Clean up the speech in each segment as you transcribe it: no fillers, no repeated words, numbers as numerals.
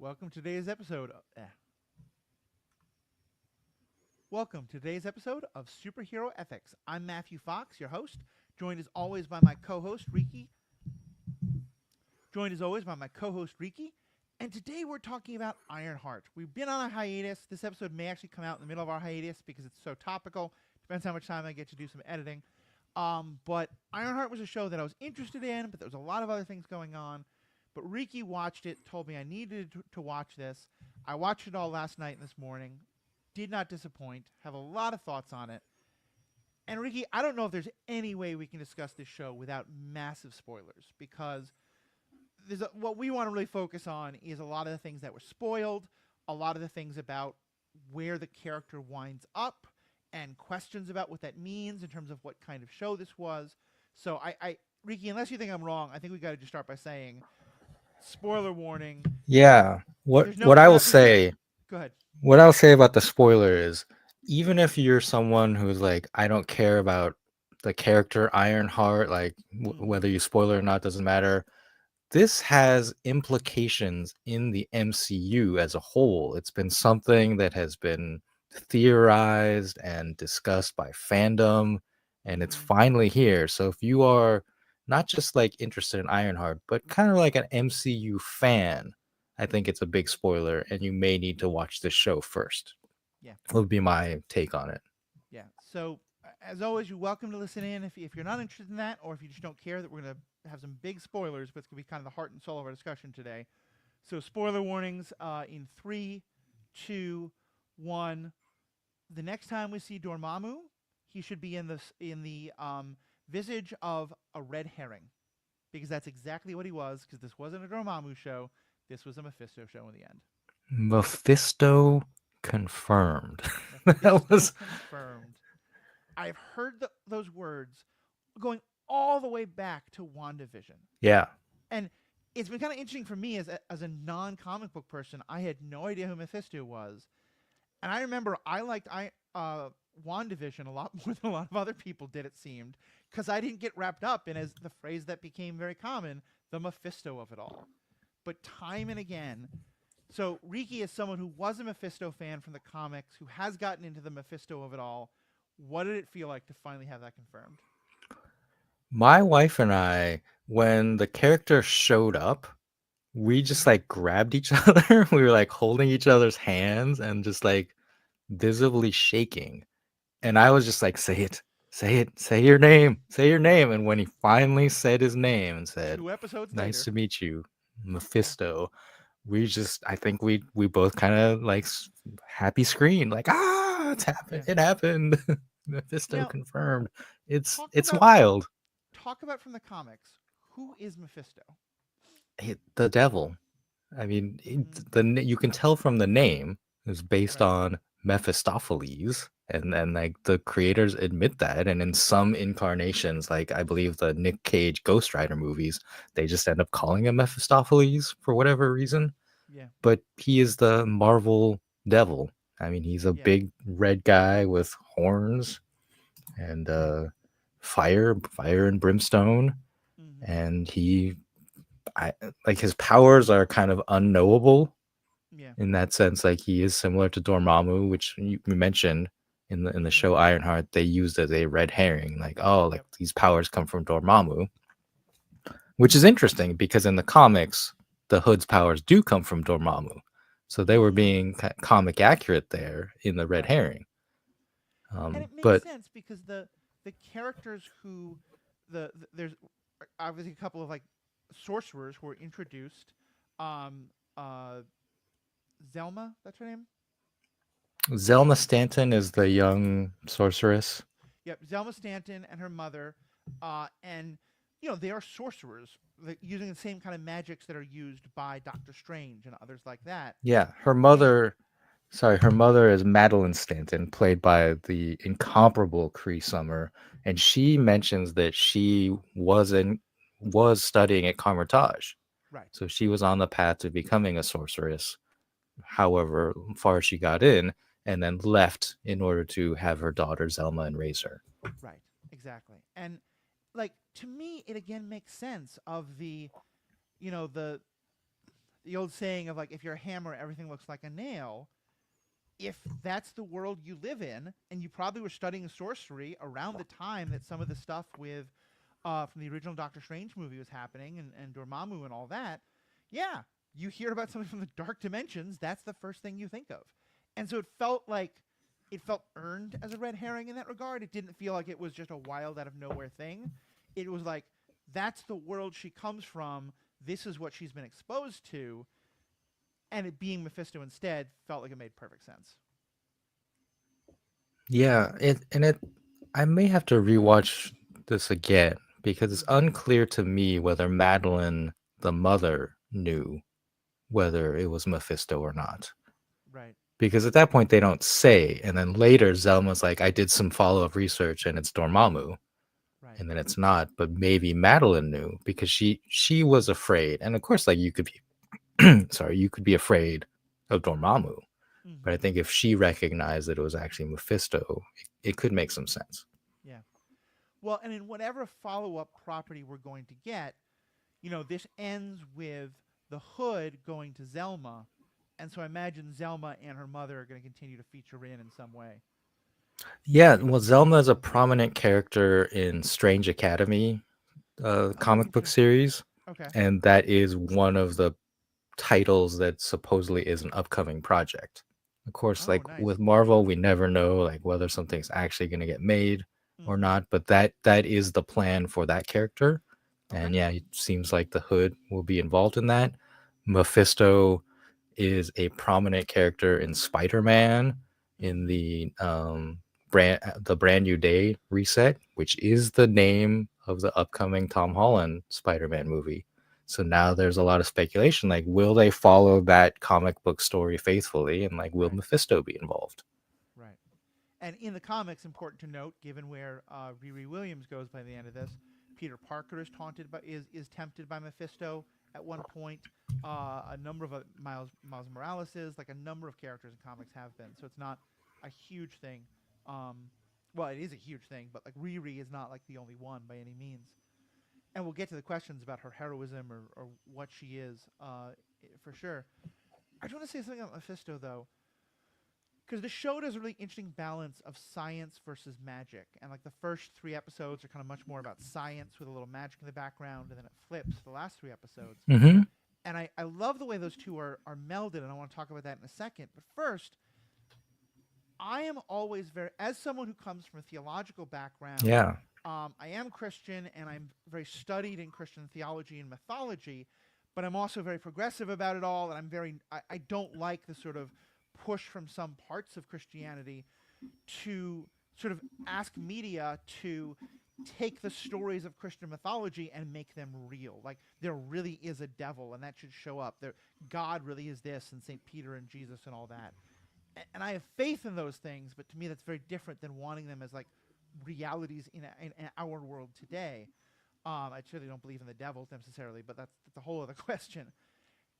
Welcome to today's episode. Welcome to today's episode of Superhero Ethics. I'm Matthew Fox, your host, joined as always by my co-host Riki. And today we're talking about Ironheart. We've been on a hiatus. This episode may actually come out in the middle of our hiatus because it's so topical. Depends how much time I get to do some editing. But Ironheart was a show that I was interested in, but there was a lot of other things going on. But Riki watched it, told me I needed to watch this. I watched it all last night and this morning. Did not disappoint. Have a lot of thoughts on it. And Riki, I don't know if there's any way we can discuss this show without massive spoilers, because what we want to really focus on is a lot of the things that were spoiled, a lot of the things about where the character winds up, and questions about what that means in terms of what kind of show this was. So Riki, unless you think I'm wrong, I think we got to just start by saying, spoiler warning. Yeah. What There's no. what We're I will not. There's no. say, Go ahead. what I'll say about the spoiler is, even if you're someone who's like, I don't care about the character Ironheart, like whether you spoil it or not doesn't matter. This has implications in the MCU as a whole. It's been something that has been theorized and discussed by fandom, and it's finally here. So if you are not just like interested in Ironheart, but kind of like an MCU fan, I think it's a big spoiler, and you may need to watch this show first. Yeah. Would be my take on it. Yeah. So, as always, you're welcome to listen in if you're not interested in that, or if you just don't care that we're going to have some big spoilers, but it's going to be kind of the heart and soul of our discussion today. So, spoiler warnings in 3, 2, 1. The next time we see Dormammu, he should be in the visage of a red herring, because that's exactly what he was. Because this wasn't a Dormammu show, this was a Mephisto show in the end. Mephisto confirmed. Mephisto That was confirmed. I've heard those words going all the way back to WandaVision. yeah. And it's been kind of interesting for me as a non-comic book person. I had no idea who Mephisto was. And I remember I liked WandaVision a lot more than a lot of other people did, it seemed, because I didn't get wrapped up in, as the phrase that became very common, the Mephisto of it all. But time and again, so Riki is someone who was a Mephisto fan from the comics, who has gotten into the Mephisto of it all. What did it feel like to finally have that confirmed? My wife and I, when the character showed up, we just like grabbed each other. We were like holding each other's hands and just like visibly shaking. And I was just like, say it, say it, say your name, say your name. And when he finally said his name and said, 2 episodes nice later. to meet you, Yeah. Mephisto, I think we both kind of like happy screamed, like, ah, it's happened. Yeah. It happened. Mephisto Now, confirmed. talk It's about wild. from the comics. Who is Mephisto? The devil. I mean, you can tell from the name it's based Right. on Mephistopheles, and like the creators admit that. And in some incarnations, like I believe the Nick Cage Ghost Rider movies, they just end up calling him Mephistopheles for whatever reason. Yeah. But he is the Marvel devil. I mean, he's a Yeah. big red guy with horns and fire and brimstone, Mm-hmm. and I like his powers are kind of unknowable Yeah. in that sense. Like he is similar to Dormammu, which you mentioned in the show Ironheart. They used as a red herring, like, oh, like Yep. these powers come from Dormammu, which is interesting because in the comics, the Hood's powers do come from Dormammu, so they were being comic accurate there in the red Right. herring. And it makes But sense because the characters who there's obviously a couple of like sorcerers who were introduced. Um. Zelma, that's her name. Zelma Stanton is the young sorceress. Yep, Zelma Stanton and her mother, and they are sorcerers, like, using the same kind of magics that are used by Doctor Strange and others like that. Yeah, And her mother is Madeline Stanton, played by the incomparable Cree Summer, and she mentions that she was studying at Carmitage, right, so she was on the path to becoming a sorceress. However far she got in, and then left in order to have her daughter Zelma and raise her. right, exactly. And like, to me, it again makes sense of the the old saying of like, if you're a hammer, everything looks like a nail. If that's the world you live in, and you probably were studying sorcery around the time that some of the stuff with from the original Doctor Strange movie was happening, and Dormammu and all that, yeah, you hear about something from the dark dimensions, that's the first thing you think of. And so it felt earned as a red herring in that regard. It didn't feel like it was just a wild out of nowhere thing. It was like, that's the world she comes from. This is what she's been exposed to, and it being Mephisto instead felt like it made perfect sense. Yeah, it I may have to rewatch this again because it's Mm-hmm. unclear to me whether Madeline, the mother, knew whether it was Mephisto or not. Right. Because at that point they don't say, and then later Zelma's like, I did some follow-up research and it's Dormammu, Right. and then it's not, but maybe Madeline knew because she was afraid. And of course, like you could be sorry, you could be afraid of Dormammu. But I Mm-hmm. think if she recognized that it was actually Mephisto, it could make some sense. Yeah. Well, and in whatever follow up property we're going to get, this ends with the Hood going to Zelma, and so I imagine Zelma and her mother are going to continue to feature in some way. Yeah, well, Zelma is a prominent character in Strange Academy Oh, comic book interesting. series, Okay. and that is one of the titles that supposedly is an upcoming project. Of course, Oh, like nice. with Marvel, we never know like whether something's actually going to get made or Mm-hmm. not, but that is the plan for that character. Okay. And yeah, it seems like the Hood will be involved in that. Mephisto is a prominent character in Spider-Man in Mm-hmm. the brand new day reset, which is the name of the upcoming Tom Holland Spider-Man movie. So now there's a lot of speculation like will they follow that comic book story faithfully and like will Right. Mephisto be involved? Right. And in the comics, important to note, given where Riri Williams goes by the end of this, Peter Parker is taunted by is tempted by Mephisto at one point. A number of Miles Morales is like a number of characters in comics have been. So it's not a huge thing. Um, well, it is a huge thing, but like Riri is not like the only one by any means. And we'll get to the questions about her heroism or what she is for sure. I just want to say something about Mephisto though, because the show does a really interesting balance of science versus magic, and like the first three episodes are kind of much more about science with a little magic in the background, and then it flips the last three episodes. Mm-hmm. And I love the way those two are melded, and I want to talk about that in a second. But first, I am always very, as someone who comes from a theological background, Yeah. I am Christian and I'm very studied in Christian theology and mythology, but I'm also very progressive about it all. And I don't like the sort of push from some parts of Christianity to sort of ask media to take the stories of Christian mythology and make them real. Like there really is a devil and that should show up. There, God really is this, and St. Peter and Jesus and all that, and I have faith in those things, but to me that's very different than wanting them as like realities in our world today. I certainly don't believe in the devil necessarily, but that's a whole other question.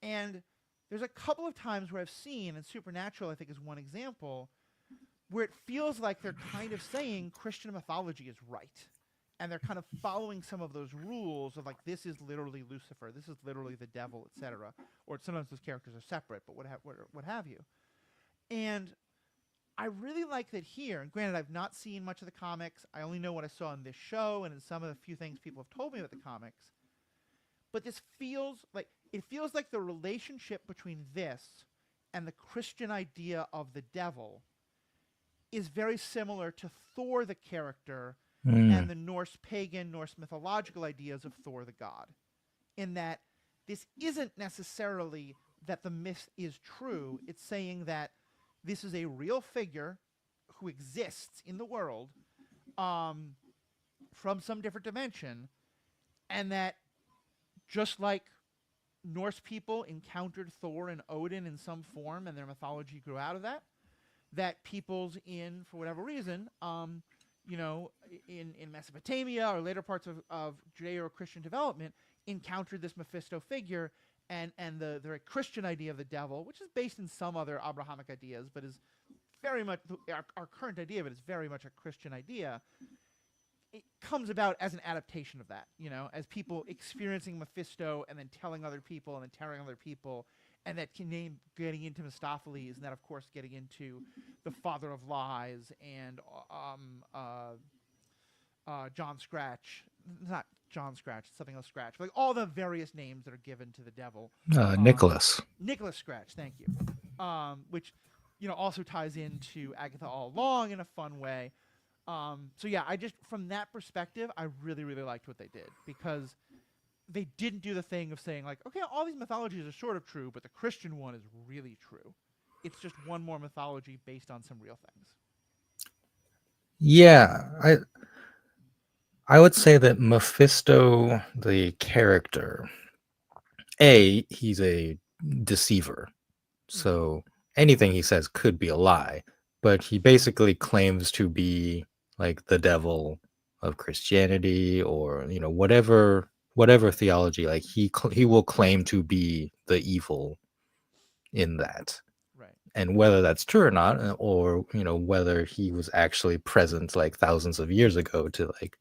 And there's a couple of times where I've seen, and Supernatural I think is one example, where it feels like they're kind of saying Christian mythology is right. And they're kind of following some of those rules of like this is literally Lucifer, this is literally the devil, etc. Or sometimes those characters are separate, but what have you. And I really like that here. And granted, I've not seen much of the comics. I only know what I saw in this show and in some of the few things people have told me about the comics. But this feels like the relationship between this and the Christian idea of the devil is very similar to Thor the character and Mm. the Norse pagan, Norse mythological ideas of Thor the god. In that this isn't necessarily that the myth is true, it's saying that this is a real figure who exists in the world um, from some different dimension, and that just like Norse people encountered Thor and Odin in some form, and their mythology grew out of that, that peoples in, for whatever reason, in Mesopotamia or later parts of Judeo-Christian development, encountered this Mephisto figure and the very Christian idea of the devil, which is based in some other Abrahamic ideas, but is very much our current idea of it is very much a Christian idea. it comes about as an adaptation of that, as people experiencing Mephisto and then telling other people and then telling other people, and that can name getting into Mephistopheles, and that of course getting into the father of lies and John Scratch, not John Scratch, something else Scratch, like all the various names that are given to the devil. Um, Nicholas. Nicholas Scratch, thank you. Which also ties into Agatha All Along in a fun way. So yeah, I just from that perspective, I really really liked what they did because they didn't do the thing of saying like, okay, all these mythologies are sort of true, but the Christian one is really true. It's just one more mythology based on some real things. Yeah, I would say that Mephisto, the character, he's a deceiver. Mm-hmm. So anything he says could be a lie, but he basically claims to be like the devil of Christianity, or whatever theology, like he will claim to be the evil in that. Right. And whether that's true or not, or whether he was actually present like thousands of years ago to like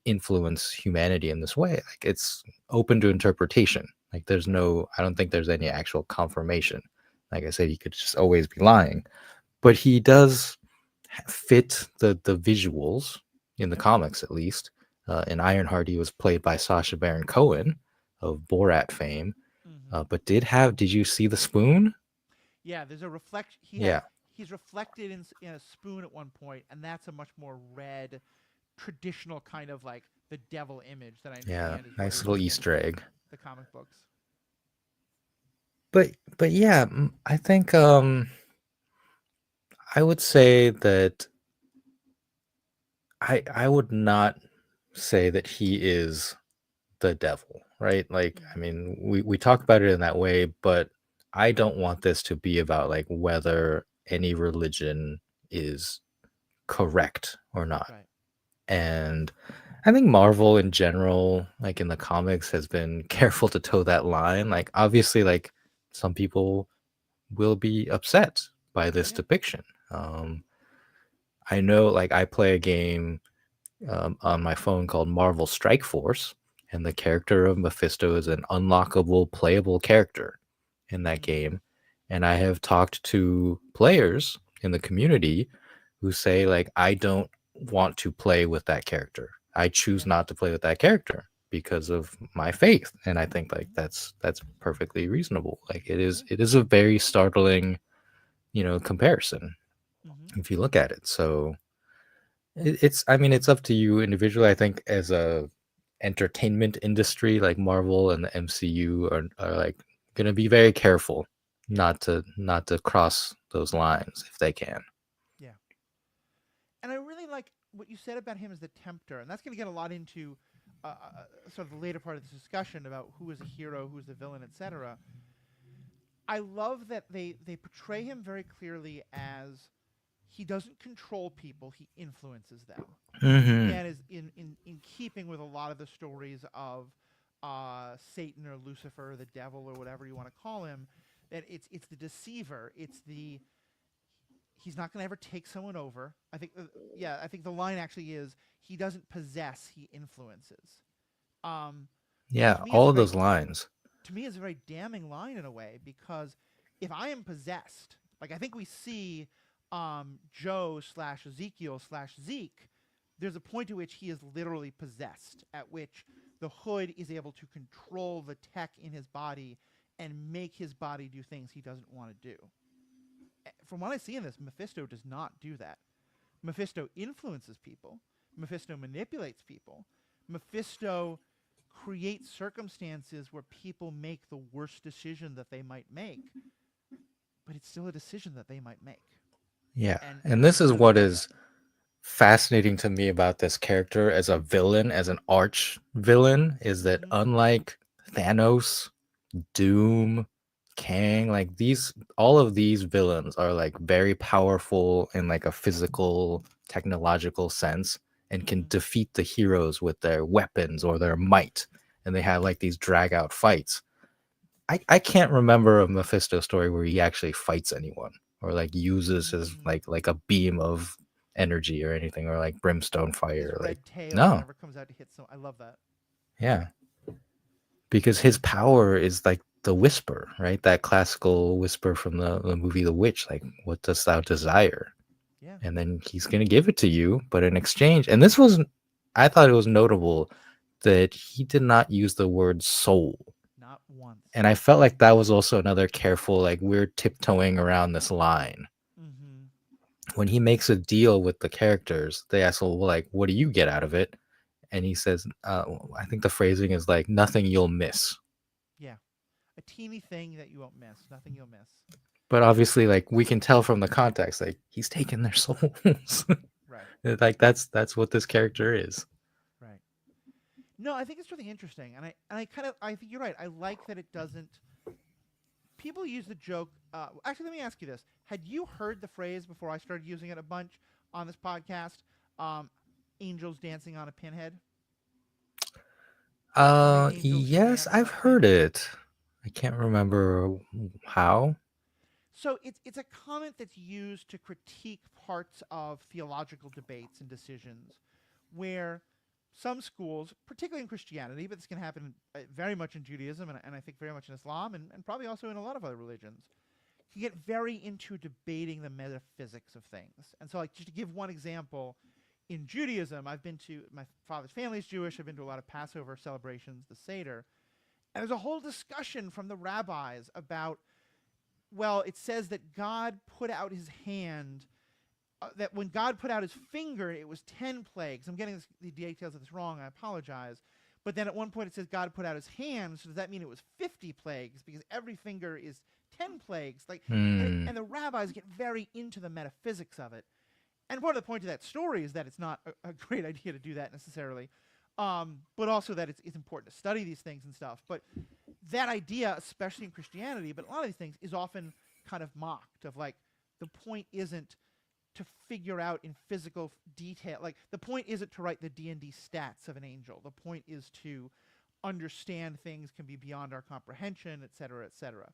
influence humanity in this way, like it's open to interpretation. Like Right. I don't think there's any actual confirmation. Like I said, he could just always be lying, but he does fit the visuals in the Yep. comics, at least. In Ironheart, he was played by Sacha Baron Cohen of Borat fame, Mm-hmm. but did you see the spoon? Yeah, there's a reflect. Yeah, He's reflected in a spoon at one point, and that's a much more red, traditional kind of like the devil image that I yeah, understand is what nice is little in Easter egg. the comic books. But yeah, I think I would say that I would not say that he is the devil, right? Like, I Mm-hmm. mean, we talk about it in that way, but I don't want this to be about like whether any religion is correct or not. Right. And I think Marvel in general, like in the comics, has been careful to toe that line. Like, obviously, like some people will be upset by this Yeah. depiction. I know, like, I play a game on my phone called Marvel Strike Force, and the character of Mephisto is an unlockable, playable character in that Mm-hmm. game. And I have talked to players in the community who say, like, I don't want to play with that character. I choose Yeah. not to play with that character because of my faith. And I think like Mm-hmm. that's perfectly reasonable. Like it is Yeah. it is a very startling, comparison Mm-hmm. if you look at it. So it's I mean it's up to you individually. I think as a entertainment industry, like Marvel and the MCU are like gonna be very careful Yeah. not to cross those lines if they can. Yeah. And I really like what you said about him as the tempter, and that's going to get a lot into sort of the later part of this discussion about who is a hero, who is the villain, etc. I love that they portray him very clearly as he doesn't control people; he influences them, which Hmm. again is in keeping with a lot of the stories of Satan or Lucifer, the devil, or whatever you want to call him. That it's the deceiver, it's the he's not going to ever take someone over. I think, yeah, I think the line actually is he doesn't possess, he influences. Which Yeah, to me is all a of very those lines. damning line in a way because if I am possessed, like I think we see Joe slash Ezekiel slash Zeke, there's a point to which he is literally possessed, at which the hood is able to control the tech in his body and make his body do things he doesn't want to do. From what I see in this, Mephisto does not do that. Mephisto influences people. Mephisto manipulates people. Mephisto creates circumstances where people make the worst decision that they might make, but it's still a decision that they might make. Yeah. And And I this is really what love that. is fascinating to me about this character as a villain, as an arch villain, is that Mm-hmm. unlike Thanos, Doom, Kang, like these all of these villains are like very powerful in like a physical, technological sense and can Mm-hmm. defeat the heroes with their weapons or their might. And they have like these drag out fights. I can't remember a Mephisto story where he actually fights anyone or like uses his Mm. like a beam of energy or anything, or like brimstone His fire. Like, red tail no, whenever it comes out to hit some. I love that. yeah, because his power is like the whisper, right? That classical whisper from the movie The Witch, like, what dost thou desire? Yeah, And then he's going to give it to you, but in exchange, and this was, I thought it was notable that he did not use the word soul. not once. And I felt like that was also another careful, like, we're tiptoeing around this line. Mm-hmm. When he makes a deal with the characters, they ask, well, like, what do you get out of it? And he says, I think the phrasing is like, nothing you'll miss. Yeah, a teeny thing that you won't miss. Nothing you'll miss. But obviously, like, we can tell from the context, like, he's taking their souls. Right. Like, that's what this character is. Right. No, I think it's really interesting, and I kind of I think you're right. I like that it doesn't. People use the joke. Actually, let me ask you this: had you heard the phrase before I started using it a bunch on this podcast? Um, Angels dancing on a pinhead. How many angels can Yes, dance on I've a pin? heard it. I can't remember how. So it's a comment that's used to critique parts of theological debates and decisions, where some schools, particularly in Christianity, but this can happen very much in Judaism and I think very much in Islam and probably also in a lot of other religions, can get very into debating the metaphysics of things. And so, like, just to give one example, in Judaism, I've been to my father's family is Jewish. I've been to a lot of Passover celebrations, the Seder, and there's a whole discussion from the rabbis about, well, it says that God put out his hand, that when God put out his finger, it was 10 plagues. I'm getting the details of this wrong. I apologize. But then at one point it says God put out his hand. So does that mean it was 50 plagues? Because every finger is 10 plagues. Like, Hmm. and the rabbis get very into the metaphysics of it. And part of the point of that story is that it's not a great idea to do that necessarily, but also that it's important to study these things and stuff. But that idea, especially in Christianity, but a lot of these things, is often kind of mocked. Of like, the point isn't to figure out in physical detail. Like, the point isn't to write the D&D stats of an angel. The point is to understand things can be beyond our comprehension, et cetera, et cetera.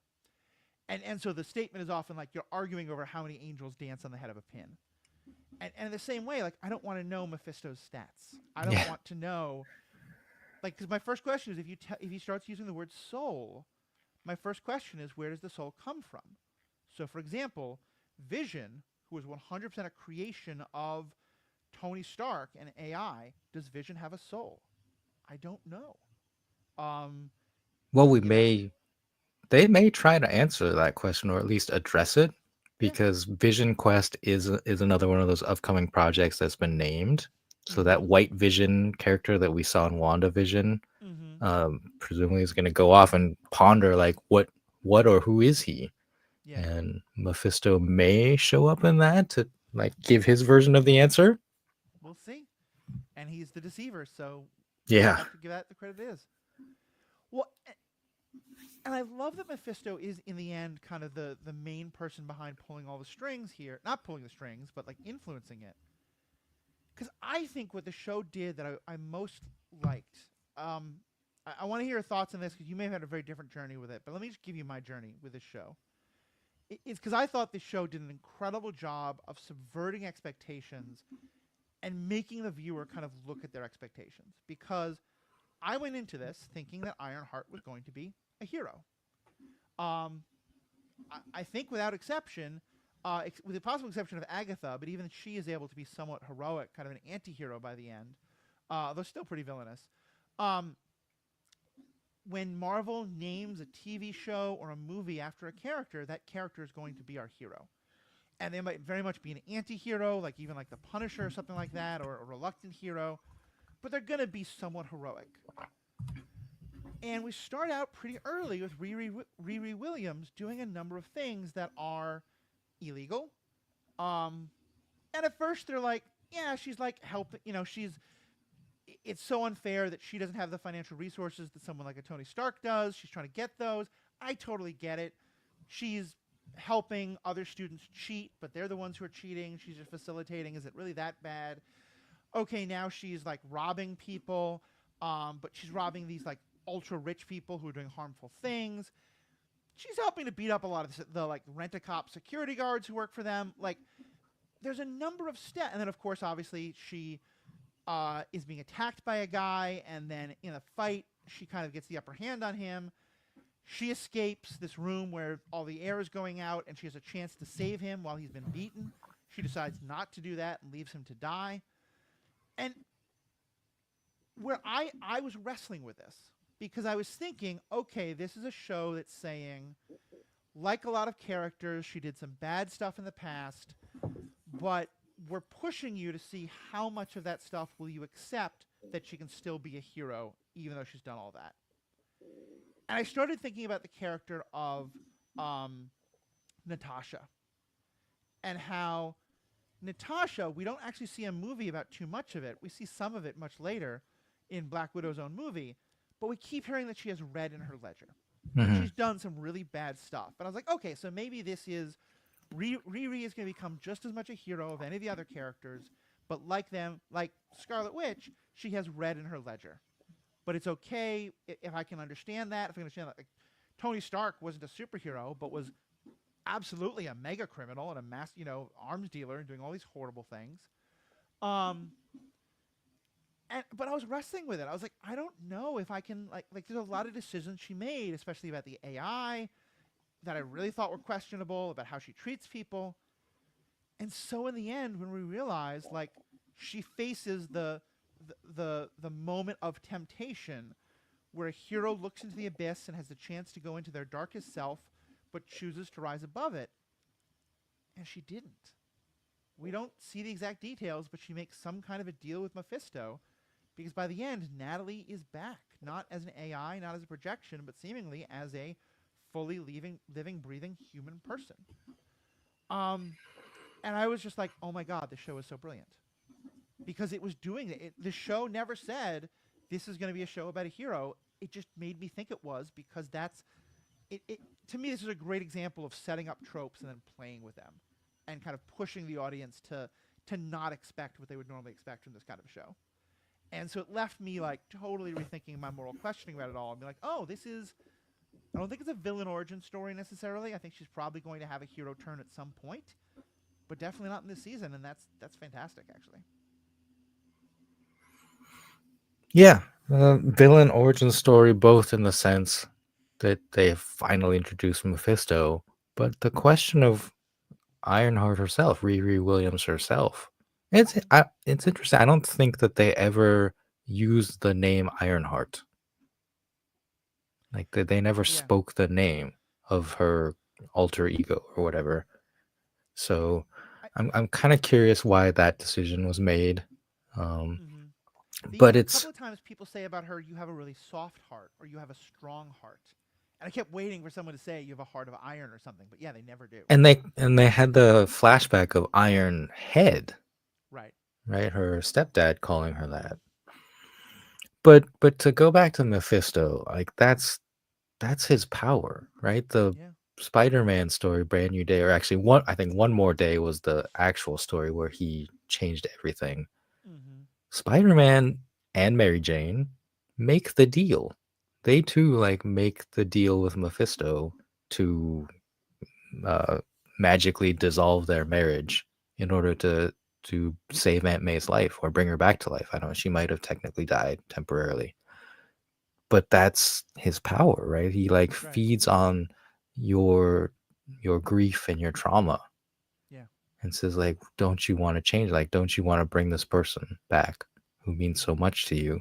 And so the statement is often like, you're arguing over how many angels dance on the head of a pin. And in the same way, like, I don't want to know Mephisto's stats. I don't Yeah. want to know, like, because my first question is, if he starts using the word soul, my first question is, where does the soul come from? So, for example, Vision, who is 100% a creation of Tony Stark and AI, does Vision have a soul? I don't know. Um, Well, we you know, may they may try to answer that question or at least address it, yeah. because Vision Quest is another one of those upcoming projects that's been named. So that Mm-hmm. White Vision character that we saw in WandaVision, Mm-hmm. presumably is going to go off and ponder like what or who is he? Yeah. And Mephisto may show up in that to like give his version of the answer. We'll see. And he's the deceiver, so we Yeah. have to give that the credit it is. Well, and I love that Mephisto is in the end kind of the main person behind pulling all the strings here. Not pulling the strings, but like influencing it. Because I think what the show did that I most liked. Um, I want to hear your thoughts on this because you may have had a very different journey with it. But let me just give you my journey with this show. It's because I thought this show did an incredible job of subverting expectations and making the viewer kind of look at their expectations. Because I went into this thinking that Ironheart was going to be a hero. Um, I think without exception, with the possible exception of Agatha, but even she is able to be somewhat heroic, kind of an anti-hero by the end, though still pretty villainous. Um, when Marvel names a TV show or a movie after a character, that character is going to be our hero. And they might very much be an anti-hero, like even like the Punisher or something like that, or a reluctant hero, but they're going to be somewhat heroic. And we start out pretty early with Riri Williams doing a number of things that are illegal. Um, and at first they're like, yeah, she's like helping. She's. It's so unfair that she doesn't have the financial resources that someone like a Tony Stark does. She's trying to get those. I totally get it. She's helping other students cheat, but they're the ones who are cheating. She's just facilitating. Is it really that bad? Okay, now she's like robbing people, but she's robbing these like ultra rich people who are doing harmful things. She's helping to beat up a lot of the like rent-a-cop security guards who work for them. Like, there's a number of steps, and then of course, obviously, she is being attacked by a guy, and then in a fight, she kind of gets the upper hand on him. She escapes this room where all the air is going out, and she has a chance to save him while he's been beaten. She decides not to do that and leaves him to die. And where I was wrestling with this because I was thinking, okay, this is a show that's saying, like a lot of characters, she did some bad stuff in the past, but we're pushing you to see how much of that stuff will you accept that she can still be a hero even though she's done all that. And I started thinking about the character of um, Natasha and how Natasha, we don't actually see a movie about too much of it. We see some of it much later in Black Widow's own movie, but we keep hearing that she has red in her ledger. And Hmm. she's done some really bad stuff. But I was like, okay, so maybe this is Riri is going to become just as much a hero of any of the other characters, but like them, like Scarlet Witch, she has red in her ledger. But it's okay if I can understand that. If I can understand that, like, Tony Stark wasn't a superhero, but was absolutely a mega criminal and a mass, arms dealer and doing all these horrible things. Um, but I was wrestling with it. I was like, I don't know if I can like. There's a lot of decisions she made, especially about the AI, that I really thought were questionable about how she treats people. And so in the end, when we realize like she faces the moment of temptation where a hero looks into the abyss and has the chance to go into their darkest self, but chooses to rise above it, and she didn't. We don't see the exact details, but she makes some kind of a deal with Mephisto because by the end, Natalie is back, not as an AI, not as a projection, but seemingly as a fully living, breathing human person. Um, and I was just like, oh my god, this show is so brilliant because it was doing it. The show never said this is going to be a show about a hero. It just made me think it was because that's it. To me, this is a great example of setting up tropes and then playing with them, and kind of pushing the audience to not expect what they would normally expect from this kind of a show. And so it left me like totally rethinking my moral questioning about it all and be like, oh, this is. I don't think it's a villain origin story necessarily. I think she's probably going to have a hero turn at some point, but definitely not in this season, and that's fantastic actually. Yeah, villain origin story, both in the sense that they have finally introduced Mephisto, but the question of Ironheart herself, Riri Williams herself, it's interesting. I don't think that they ever used the name Ironheart. Like they never Yeah. spoke the name of her alter ego or whatever. So I, I'm kind of curious why that decision was made. Um, mm-hmm. but A it's couple of times people say about her, you have a really soft heart or you have a strong heart. And I kept waiting for someone to say you have a heart of iron or something, but yeah, they never do. and they had the flashback of Iron Head, Right. right? Her stepdad calling her that. But to go back to Mephisto, like that's his power, right? The Yeah. Spider-Man story, Brand New Day, or actually one, I think One More Day was the actual story where he changed everything. Mm-hmm. Spider-Man and Mary Jane make the deal. They too like make the deal with Mephisto to uh, magically dissolve their marriage in order to save Aunt May's life or bring her back to life. I don't know. She might have technically died temporarily, but that's his power, right? He like Right. feeds on your your grief and your trauma Yeah. and says like, don't you want to change? Like, don't you want to bring this person back who means so Mm-hmm. much to you?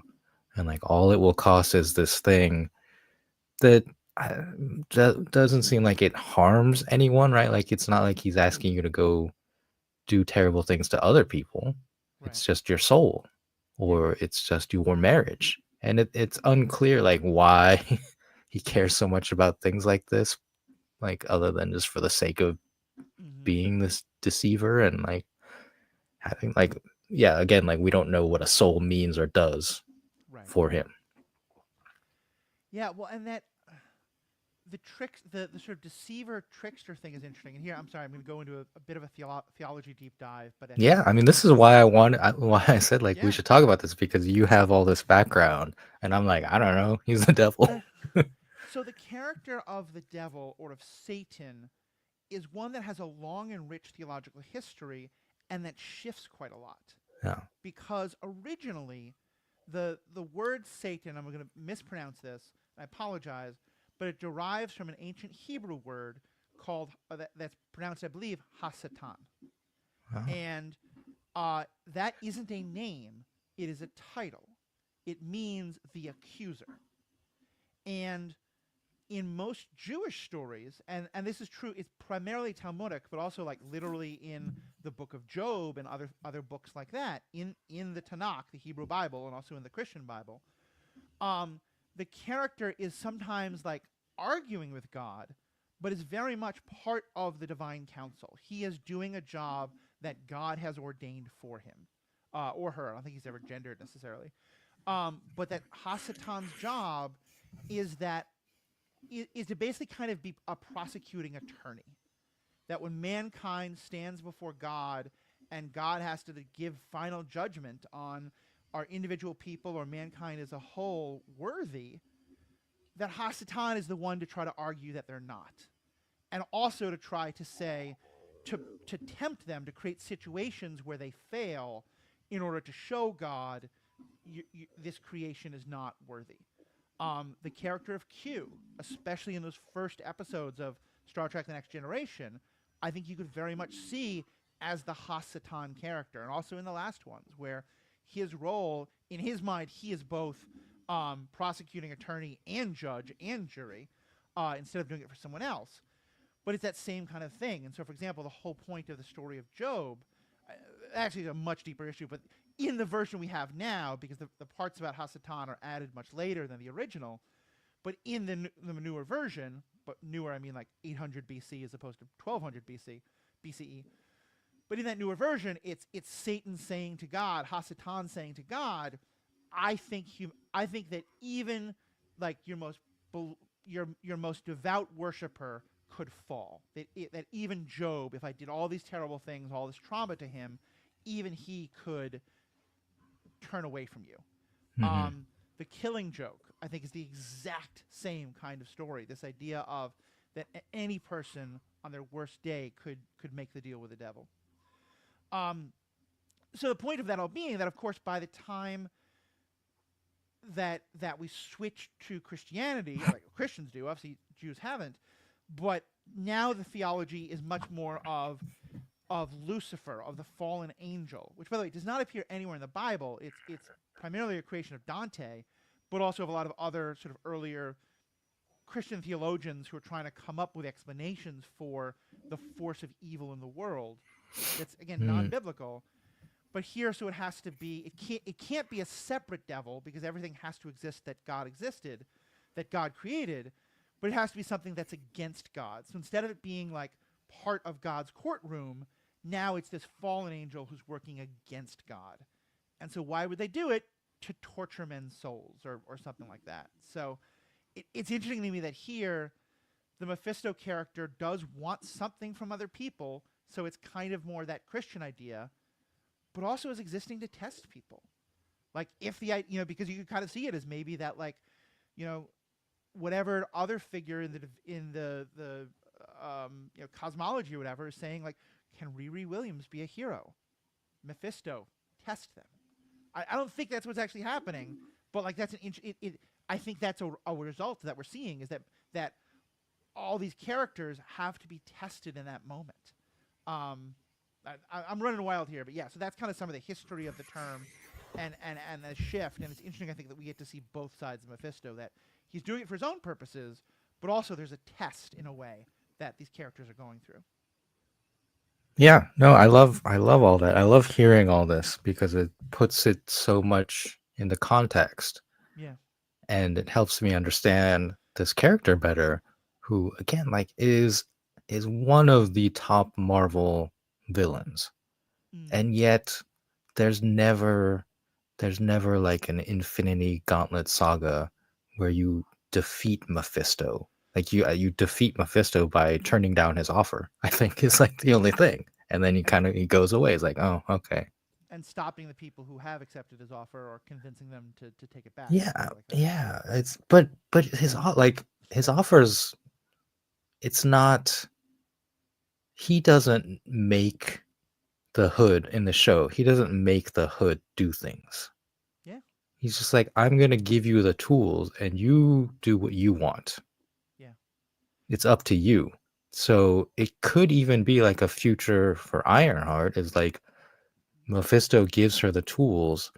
And like all it will cost is this thing that uh, doesn't seem like it harms anyone, right? Like it's not like he's asking you to go do terrible things to other people. Right. It's just your soul, Yeah. or it's just your marriage, and it's unclear like why he cares so much about things like this, like other than just for the sake of Mm-hmm. being this deceiver and like having like yeah, again, like we don't know what a soul means or does Right. for him. Yeah. Well, and that the tricks, the sort of deceiver trickster thing is interesting. And here, I'm sorry, I'm going to go into a bit of a theology deep dive, but I think Yeah, it's I mean, important this to is why say. why I said like we Yeah. should talk about this because you have all this background, and I'm like, I don't know, he's the devil. So the character of the devil or of Satan is one that has a long and rich theological history and that shifts quite a lot Yeah. because originally the word Satan, I'm going to mispronounce this, I apologize, but it derives from an ancient Hebrew word called that's pronounced, I believe, Hasatan, Oh. and that isn't a name; it is a title. It means the accuser, and in most Jewish stories, and this is true, it's primarily Talmudic, but also like literally in the book of Job and other books like that, in the Tanakh, the Hebrew Bible, and also in the Christian Bible, um, the character is sometimes like arguing with God, but is very much part of the divine council. He is doing a job that God has ordained for him, or her. I don't think he's ever gendered necessarily. But that Hasatan's job is that is to basically kind of be a prosecuting attorney. That when mankind stands before God and God has to give final judgment on are individual people or mankind as a whole worthy, that Hasatan is the one to try to argue that they're not. And also to try to say, to tempt them to create situations where they fail in order to show God this creation is not worthy. The character of Q, especially in those first episodes of Star Trek: The Next Generation, I think you could very much see as the Hasatan character, and also in the last ones, where his role, in his mind, he is both prosecuting attorney and judge and jury, instead of doing it for someone else. But it's that same kind of thing. And so, for example, the whole point of the story of Job, uh, actually, is a much deeper issue, but in the version we have now, because the parts about Hasatan are added much later than the original, but in the newer version, but newer I mean like 800 BC as opposed to 1200 BCE. But in that newer version, it's Satan saying to God, Hasatan saying to God, I think that even like your most devout worshiper could fall. That even Job, if I did all these terrible things, all this trauma to him, even he could turn away from you. Hmm. The Killing Joke, I think, is the exact same kind of story. This idea of that any person on their worst day could make the deal with the devil. Um, so the point of that all being that, of course, by the time that we switch to Christianity, like Christians do, obviously Jews haven't, but now the theology is much more of Lucifer, of the fallen angel, which, by the way, does not appear anywhere in the Bible. It's primarily a creation of Dante, but also of a lot of other sort of earlier Christian theologians who are trying to come up with explanations for the force of evil in the world. That's again Mm. non-biblical, but here, so it has to be. It can't be a separate devil because everything has to exist that God existed, that God created, but it has to be something that's against God. So instead of it being like part of God's courtroom, now it's this fallen angel who's working against God. And so why would they do it? To torture men's souls or something like that. So it's interesting to me that here the Mephisto character does want something from other people, so it's kind of more that Christian idea, but also is existing to test people. Like if because you can kind of see it as maybe that like, you know, whatever other figure in the cosmology or whatever is saying like, can Riri Williams be a hero? Mephisto, test them. I don't think that's what's actually happening, but like that's I think that's a result that we're seeing is that all these characters have to be tested in that moment. Um, I'm running wild here, but yeah. So that's kind of some of the history of the term, and the shift. And it's interesting, I think, that we get to see both sides of Mephisto. That he's doing it for his own purposes, but also there's a test in a way that these characters are going through. Yeah, no, I love all that. I love hearing all this because it puts it so much in the context Yeah. and it helps me understand this character better, who again like is one of the top Marvel villains. Mm. And yet there's never there's never like an Infinity Gauntlet saga where you defeat Mephisto. Like you defeat Mephisto by turning down his offer. I think is like the only thing. And then And he goes away. It's like, oh, okay. and stopping the people who have accepted his offer or convincing them to take it back or Yeah, things like that. yeah. It's but like his offers, it's not he doesn't make the Hood in the show, he doesn't make the Hood do things. Yeah. He's just like, I'm gonna give you the tools and you do what you want. Yeah. It's up to you. So it could even be like a future for Ironheart is like Mephisto gives her the tools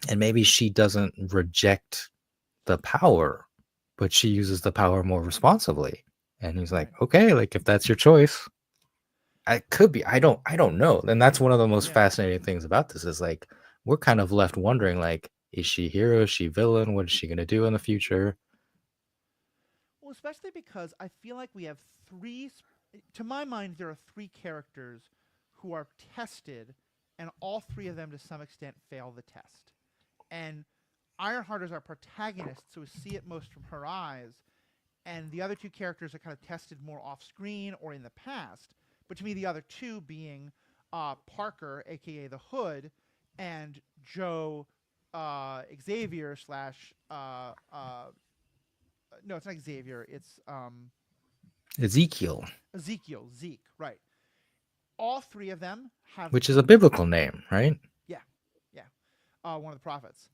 and maybe she doesn't reject the power, but she uses the power more responsibly. And he's like, Right. okay, like if that's your choice, I could be. I don't know. And that's one of the most Yeah. fascinating things about this is like we're kind of left wondering like, is she hero? Is she villain? What is she gonna do in the future? Well, especially because I feel like we have to my mind, there are three characters who are tested, and all three of them to some extent fail the test. And Ironheart is our protagonist, so we see it most from her eyes, and the other two characters are kind of tested more off screen or in the past. But to me, the other two being Parker, aka the Hood, and Joe Xavier slash no, it's not Xavier. It's Ezekiel, Ezekiel, Zeke, right. All three of them have which is a deep, biblical name, right? yeah, yeah, one of the prophets.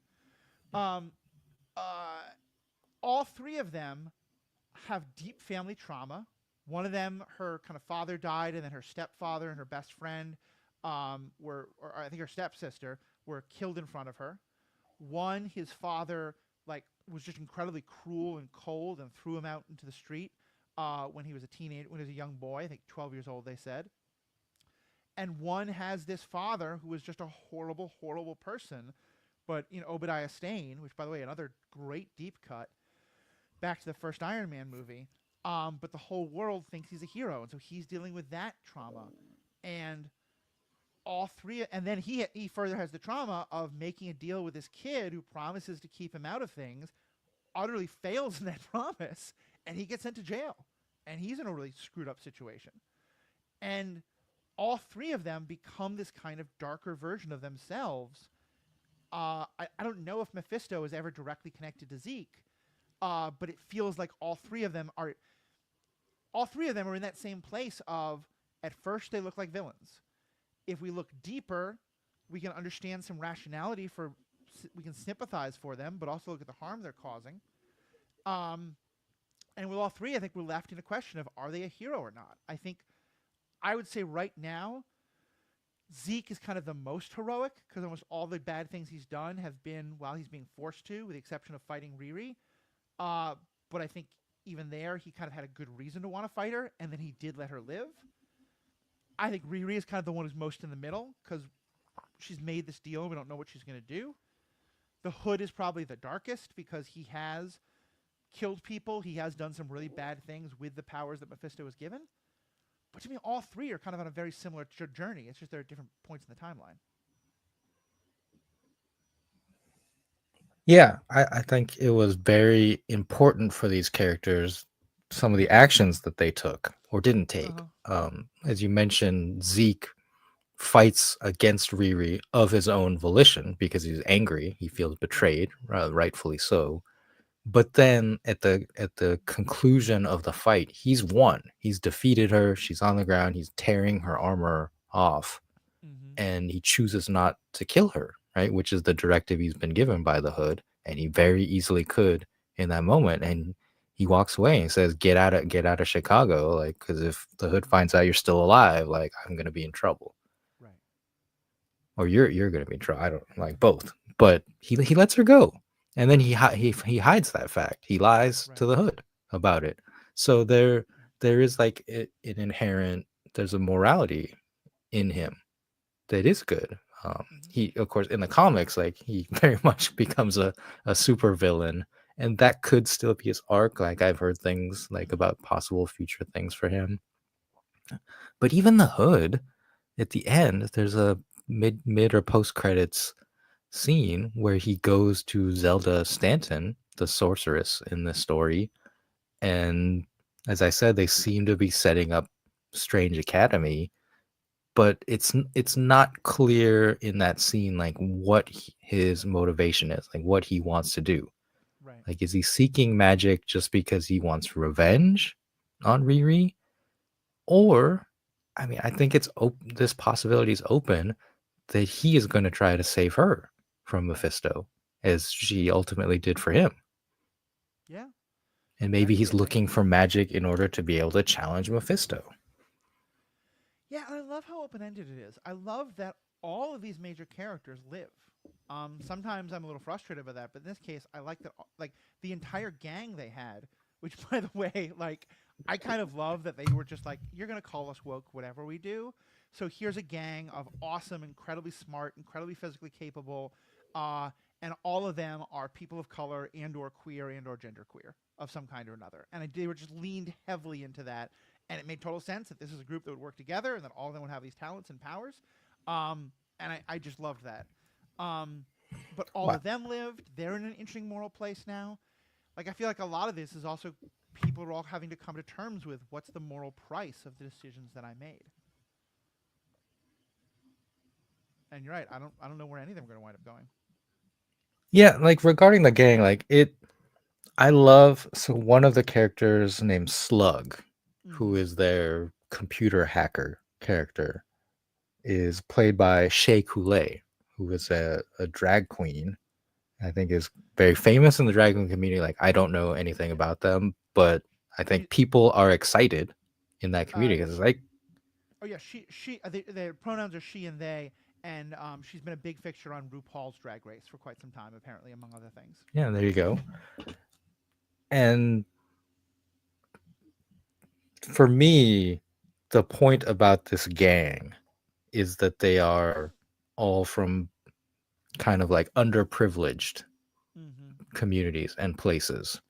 Um, uh, all three of them have deep family trauma. One of them, her kind of father died, and then her stepfather and her best friend or I think her stepsister, were killed in front of her. One, his father like was just incredibly cruel and cold and threw him out into the street when he was a teenager, when he was a young boy, I think 12 years old, they said. And one has this father who was just a horrible, horrible person. But Obadiah Stane, which by the way, another great deep cut, back to the first Iron Man movie. But the whole world thinks he's a hero, and so he's dealing with that trauma. And all three, and then he further has the trauma of making a deal with this kid who promises to keep him out of things, utterly fails in that promise, and he gets sent to jail, and he's in a really screwed up situation. And all three of them become this kind of darker version of themselves. I don't know if Mephisto is ever directly connected to Zeke, but it feels like all three of them are in that same place of at first they look like villains. If we look deeper, we can understand some rationality for we can sympathize for them, but also look at the harm they're causing. Um, and with all three, I think we're left in a question of are they a hero or not? I would say right now, Zeke is kind of the most heroic because almost all the bad things he's done have been while he's being forced to, with the exception of fighting Riri. Uh, but I think even there, he kind of had a good reason to want to fight her, and then he did let her live. I think Riri is kind of the one who's most in the middle because she's made this deal and we don't know what she's going to do. The Hood is probably the darkest because he has killed people. He has done some really bad things with the powers that Mephisto was given. But to me, all three are kind of on a very similar journey. It's just they're at different points in the timeline. Yeah, I think it was very important for these characters, some of the actions that they took or didn't take. Uh-huh. As you mentioned, Zeke fights against Riri of his own volition because he's angry. He feels Right. betrayed, rightfully so. But then at the conclusion of the fight, he's won. He's defeated her. She's on the ground. He's tearing her armor off, Mm-hmm. and he chooses not to kill her, right? Which is the directive he's been given by the Hood, and he very easily could in that moment. And he walks away and says, get out of Chicago," like because if the Hood Mm-hmm. finds out you're still alive, like I'm gonna be in trouble, Right. or you're gonna be in trouble. I don't like both, but he lets her go, and then he hides that fact. He lies Right. to the Hood about it. So there is like an inherent there's a morality in him that is good. Mm-hmm. He, of course, in the comics, like he very much becomes a super villain, and that could still be his arc. Like I've heard things like Mm-hmm. about possible future things for him. But even the Hood, at the end, there's a mid or post credits scene where he goes to Zelda Stanton, the sorceress in this story, and as I said, they seem to be setting up Strange Academy, but it's not clear in that scene like what his motivation is, like what he wants to do. Right. Like, is he seeking magic just because he wants revenge on Riri, or I mean, I think this possibility is open that he is going to try to save her from Right. Mephisto, as she ultimately did for him. Yeah. And That maybe could be he's a thing. looking for magic in order to be able to challenge Mephisto. Yeah, and I love how open ended it is. I love that all of these major characters live. Sometimes I'm a little frustrated by that, but in this case, I like that. Like the entire gang they had, which, by the way, like I kind of love that they were just like, "You're gonna call us woke, whatever we do." So here's a gang of awesome, incredibly smart, incredibly physically capable, uh, and all of them are people of color and/or queer and/or genderqueer of some kind or another. And they were just leaned heavily into that, and it made total sense that this is a group that would work together and that all of them would have these talents and powers. And I just loved that. Um, but all Wow. of them lived. They're in an interesting moral place now. Like I feel like a lot of this is also people are all having to come to terms with what's the moral price of the decisions that I made. And you're right. I don't know where any of them are going to wind up going. Yeah, like regarding the gang, I love so one of the characters named Slug, who Mm-hmm. is their computer hacker character, is played by Shea Coulee, who is a drag queen. I think is very famous in the drag queen community. Like I don't know anything Yeah. about them, but I She. think people are excited in that community because it's like, Oh yeah. She. Their pronouns are she and they. And she's been a big fixture on RuPaul's Drag Race for quite some time, apparently, among other things. yeah, there you go. And for me, the point about this gang is that they are all from kind of like underprivileged Mm-hmm. communities and places.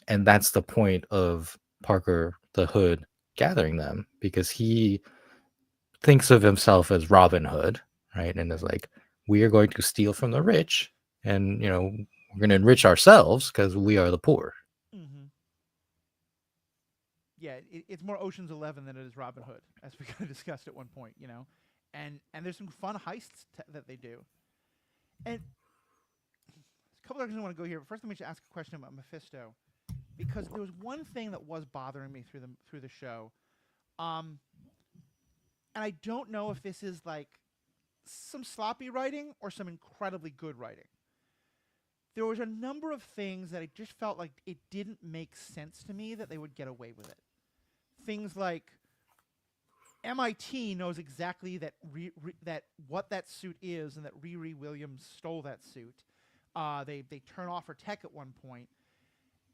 And that's the point of Parker the Hood gathering them because he thinks of himself as Robin Hood, right? And is Right. like, we are going to steal from the rich and, we're going to enrich ourselves because we are the poor. Mm-hmm. Yeah, it's more Ocean's 11 than it is Robin Hood, as we kind of discussed at one point, and there's some fun heists that they do. And a couple of things I want to go here, but first let me just ask a question about Mephisto, because there was one thing that was bothering me through the show, um, and I don't know if this is like some sloppy writing or some incredibly good writing. There was a number of things that I just felt like it didn't make sense to me that they would get away with it. Things like MIT knows exactly that what that suit is, and that Riri Williams stole that suit. They turn off her tech at one point,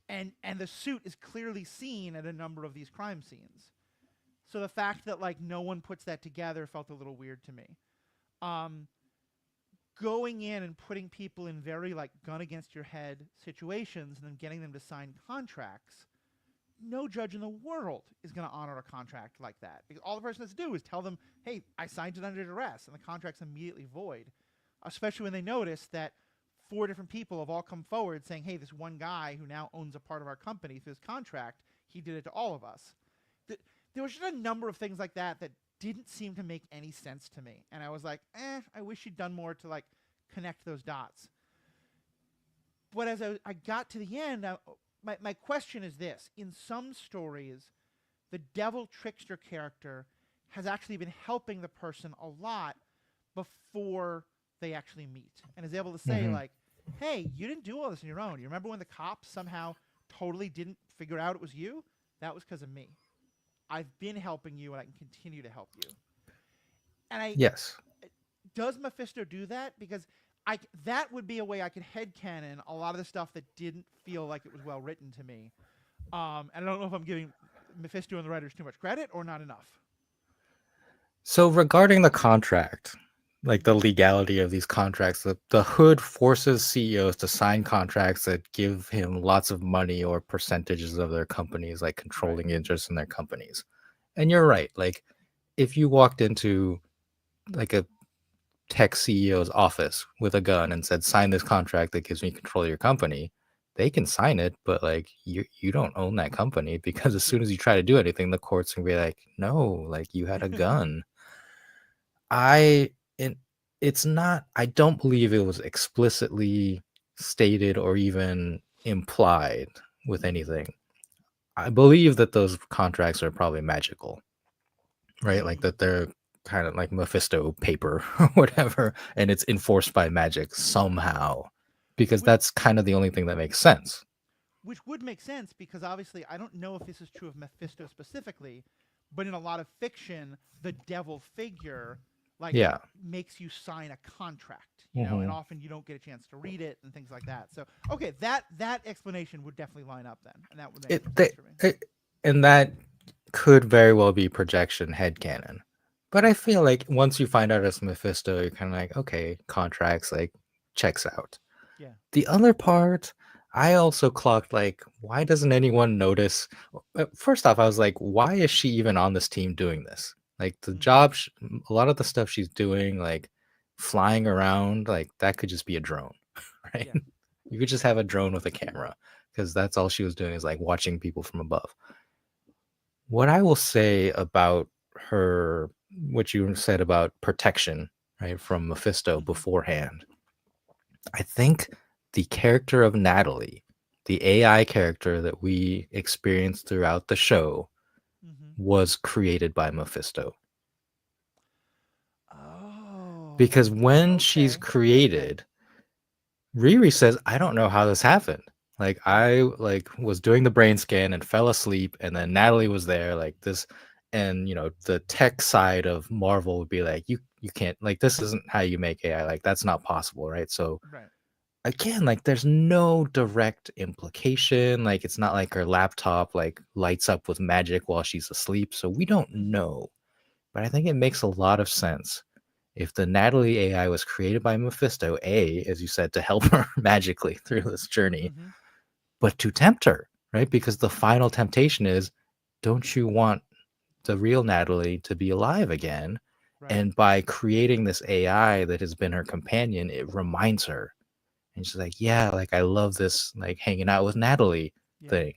and the suit is clearly seen at a number of these crime scenes. So the fact that like no one puts that together felt a little weird to me. Um, Going in and putting people in very like gun against your head situations and then getting them to sign contracts, no judge in the world is going to honor a contract like that, because all the person has to do is tell them, "Hey, I signed it under duress," and the contract's immediately void. Especially when they notice that four different people have all come forward saying, "Hey, this one guy who now owns a part of our company through his contract, he did it to all of us." There was just a number of things like that that didn't seem to make any sense to me, and I was like, I wish you'd done more to like connect those dots. But as I got to the end, my question is this: in some stories, the devil trickster character has actually been helping the person a lot before they actually meet, and is able to say Mm-hmm. like, "Hey, you didn't do all this on your own. You remember when the cops somehow totally didn't figure out it was you? That was because of me. I've been helping you, and I can continue to help you." And I Yes. does Mephisto do that? Because that would be a way I could headcanon a lot of the stuff that didn't feel like it was well written to me. And I don't know if I'm giving Mephisto and the writers too much credit or not enough. So regarding the contract, like the Mm-hmm. legality of these contracts, the hood forces CEOs to sign contracts that give him lots of money or percentages of their companies, like Right. controlling interest in their companies. And you're right. Like if you walked into like a tech CEO's office with a gun and said, sign this contract that gives me control of your company, they can sign it, but like you don't own that company because as soon True. as you try to do anything, the court's gonna be like, no, like you had a gun. I it, it's not I don't believe it was explicitly stated or even implied with Mm-hmm. anything. I believe that those contracts are probably magical, right? Like Mm. that they're kind of like Mephisto paper or Right. whatever, and it's enforced by magic somehow, because Which that's kind of the only thing that makes sense. which would make sense because obviously I don't know if this is true of Mephisto specifically, but in a lot of fiction, the devil figure like Yeah. makes you sign a contract, and Hmm. often you don't get a chance to read it and things like that. So okay, that explanation would definitely line up then, and that would make some It, sense they, for me. and that could very well be projection headcanon. But I feel like once you find out it's Mephisto, you're kind of like, okay, contracts, like, checks out. Yeah. The other part, I also clocked, like, why doesn't anyone notice? First off, I was like, why is she even on this team doing this? Like, the Mm-hmm. job, a lot of the stuff she's doing, like flying around, like, that could just be a drone, right? Yeah. You could just have a drone with a camera, because that's all she was doing, is like watching people from above. What I will say about her, what you said about protection, right, from Mephisto Mm-hmm. beforehand, I think the character of Natalie, the AI character that we experienced throughout the show, Mm-hmm. was created by Mephisto. Because Oh. when she's Okay. Okay. created, Riri says, "I don't know how this happened. Like Right. I like was doing the brain scan and fell asleep, and then Natalie was there like this." And the tech side of Marvel would be like, "You can't, like, this isn't how you make AI. Like, that's not possible, right?" So Right. again, like, there's no direct implication. Like, it's not like her laptop like lights up with magic while she's asleep. So we don't Mm-hmm. know. But I think it makes a lot of sense if the Natalie AI was created by Mephisto, A, as you said, to help her magically through this journey, Mm-hmm. but to tempt her, right? Because the final temptation is, don't you want the real Natalie to be alive again? Right. And by creating this AI that has been her companion, it reminds her. And she's like, yeah, like, I love this, like, hanging out with Natalie Yeah. thing.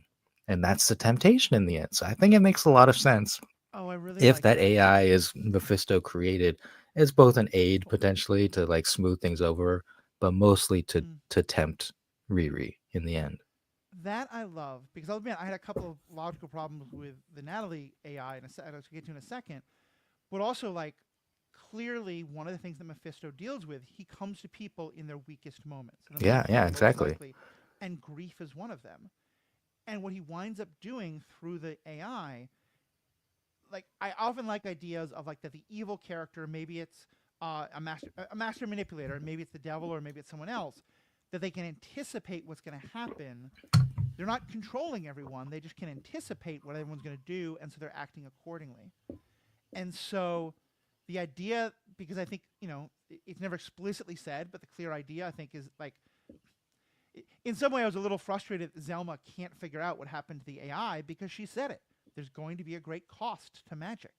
And that's the temptation in the end. So I think it makes a lot of sense Oh, I really if like that that. AI is Mephisto created as both an aid potentially to like smooth things over, but mostly to Mm. tempt Riri in the end. That I love because I'll admit I had a couple of logical problems with the Natalie AI, and I'll get to in a second. But also, like, clearly one of the things that Mephisto deals with, he comes to people in their weakest moments, in the Yeah, moments when yeah, they're most exactly. likely, and grief is one of them. And what he winds up doing through the AI, like, I often like ideas of like that the evil character, maybe it's a master manipulator, maybe it's the devil, or maybe it's someone else, that they can anticipate what's going to happen. They're not controlling everyone; they just can anticipate what everyone's going to do, and so they're acting accordingly. And so the idea, because I think, it's never explicitly said, but the clear idea, I think, is like, in some way, I was a little frustrated that Zelma can't figure out what happened to the AI because she said it. There's going to be a great cost to magic.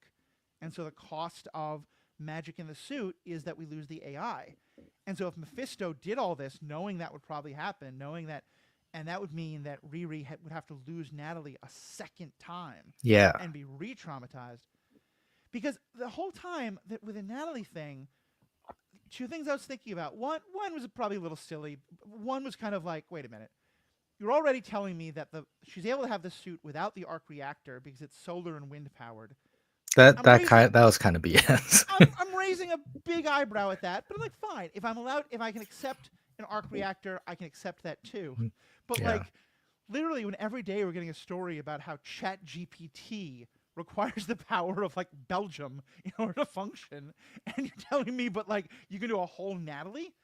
And so the cost of magic in the suit is that we lose the AI. And so if Mephisto did all this, knowing that would probably happen, knowing that, and that would mean that Riri would have to lose Natalie a second time Yeah. and be re traumatized. Because the whole time that with the Natalie thing, two things I was thinking about. One was probably a little silly. One was kind of like, wait a minute. You're already telling me that the she's able to have the suit without the arc reactor because it's solar and wind powered. I'm raising That was kind of BS. I'm raising a big eyebrow at that, but I'm like, fine. If I can accept an arc reactor, I can accept that too. But Yeah. like, literally, when every day we're getting a story about how Chat GPT requires the power of like Belgium in order to function, and you're telling me, but like, you can do a whole Natalie.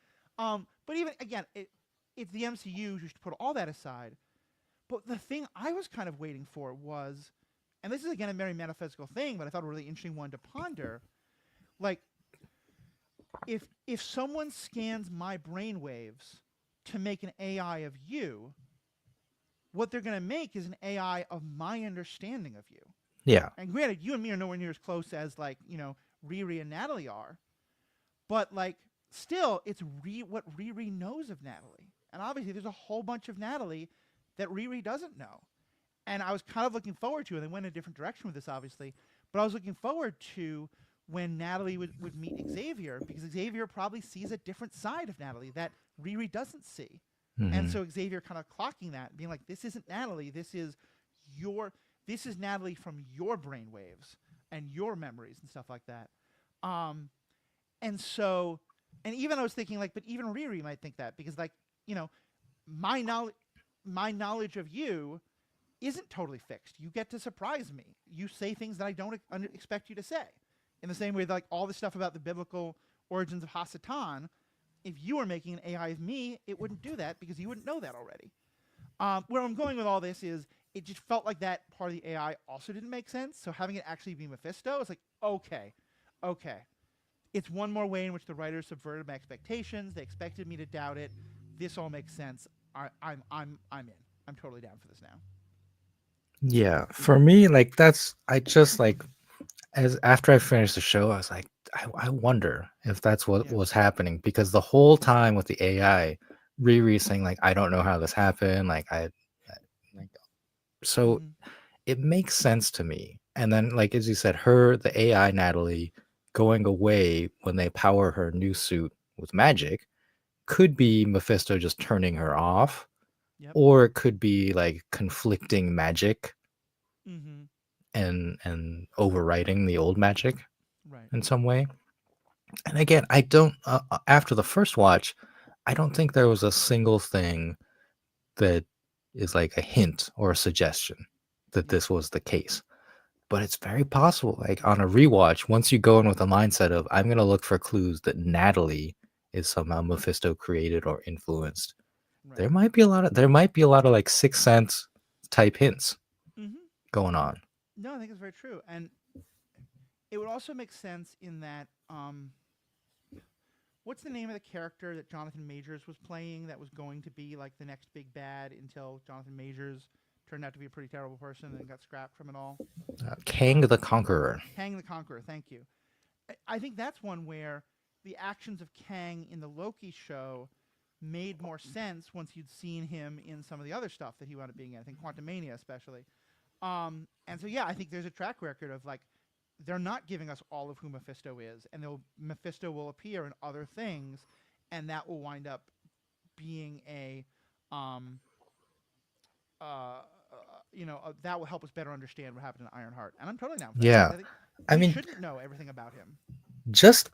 But even again, it's the MCU. You should put all that aside. But the thing I was kind of waiting for was, and this is again a very metaphysical thing, but I thought a really interesting one to ponder. Like, if someone scans my brainwaves to make an AI of you, what they're going to make is an AI of my understanding of you. Yeah. And granted, you and me are nowhere near as close as like Riri and Natalie are, but like still, it's what Riri knows of Natalie, and obviously there's a whole bunch of Natalie that Riri doesn't know. And I was kind of looking forward to, and they went in a different direction with this, obviously, but I was looking forward to when Natalie would meet Xavier, because Xavier probably sees a different side of Natalie that Riri doesn't see. And Hmm. so Xavier kind of clocking that, being like, this isn't Natalie, this is Natalie from your brainwaves. and your memories and stuff like that. Um, and so, and even I was thinking like, but even Riri might think that because like, you know, my knowledge, my knowledge of you isn't totally fixed. You get to surprise me. You say things that I don't expect you to say. In the same way that like all the stuff about the biblical origins of Hasatan, if you were making an AI of me, it wouldn't do that because you wouldn't know that already. Where I'm going with all this is it just felt like that part of the AI also didn't make sense. So having it actually be Mephisto is like, okay, okay. It's one more way in which the writers subverted my expectations. They expected me to doubt it. This all makes sense. I'm in. I'm totally down for this now. Yeah, for me, like that's I just like as after I finished the show, I was like, I wonder if that's what Yeah. was happening because the whole time with the AI, Riri saying like, I don't know how this happened, like so Mm-hmm. it makes sense to me. And then like as you said, her the AI Natalie going away when they power her new suit with magic could be Mephisto just turning her off, Yep. or it could be like conflicting magic Mm-hmm. and overwriting the old magic Right. in some way. And again, I don't after the first watch, I don't think there was a single thing that is like a hint or a suggestion that Yep. this was the case. But it's very possible, like on a rewatch, once you go in with a mindset of I'm gonna look for clues that Natalie is somehow Mephisto created or influenced, Right. there might be a lot of like Sixth Sense type hints Mm-hmm. going on. No, I think it's very true, and it would also make sense in that what's the name of the character that Jonathan Majors was playing that was going to be like the next big bad until Jonathan Majors turned out to be a pretty terrible person and got scrapped from it all? Kang Um, the Conqueror. Kang the Conqueror. Thank you. I think that's one where the actions of Kang in the Loki show made more sense once you'd seen him in some of the other stuff that he wound up being in. I think Quantumania especially. And so yeah, I think there's a track record of like they're not giving us all of who Mephisto is, and Mephisto will appear in other things, and that will wind up being a, um, that will help us better understand what happened in Ironheart. And I'm totally down for that because Yeah. I think I we mean, shouldn't know everything about him.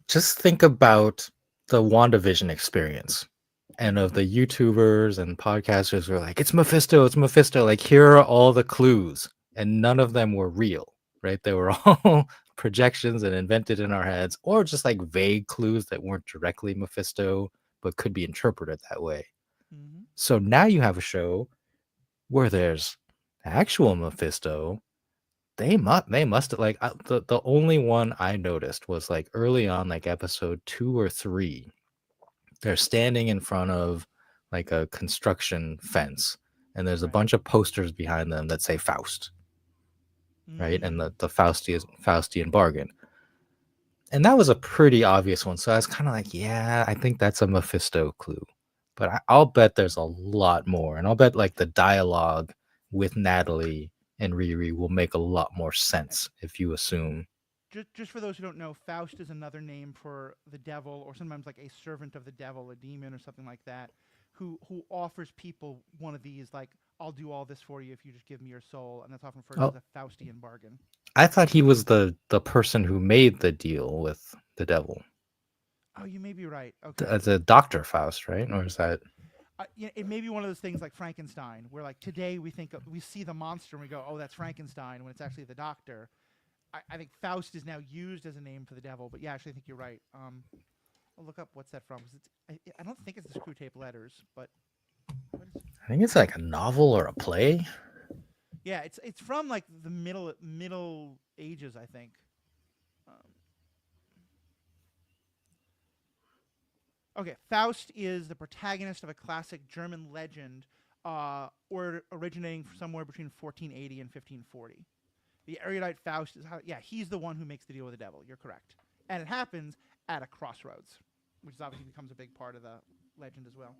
just think about the WandaVision experience and Mm-hmm. of the YouTubers and podcasters who are like, it's Mephisto, it's Mephisto. Like, here are all the clues. And none of them were real, right? They were all projections and invented in our heads, or just like vague clues that weren't directly Mephisto, but could be interpreted that way. Mm-hmm. So now you have a show where there's actual Mephisto. They must like the only one I noticed was like early on, like episode 2 or 3. They're standing in front of like a construction fence, and there's a Right. bunch of posters behind them that say Faust, right? And Mm. the Faustian bargain. And that was a pretty obvious one. So I was kind of like, yeah, I think that's a Mephisto clue. But I'll bet there's a lot more. And I'll bet like the dialogue with Natalie and Riri will make a lot more sense if you assume. Just for those who don't know, Faust is another name for the devil, or sometimes like a servant of the devil, a demon, or something like that, who offers people one of these, like I'll do all this for you if you just give me your soul, and that's often referred to Oh, as a Faustian bargain. I thought he was the person who made the deal with the devil. Oh, you may be right. Okay, The Dr. Faust, right? Or is that it may be one of those things like Frankenstein, where like today we see the monster and we go, oh, that's Frankenstein, when it's actually the doctor. I think Faust is now used as a name for the devil, but yeah, actually, I think you're right. I'll look up what's that from because I don't think it's the Screw Tape Letters, but what is I think it's like a novel or a play. yeah, it's from like the Middle Ages, I think. Um, okay, Faust is the protagonist of a classic German legend, or originating somewhere between 1480 and 1540. The erudite Faust is how, yeah, he's the one who makes the deal with the devil. You're correct, and it happens at a crossroads, which is obviously becomes a big part of the legend as well.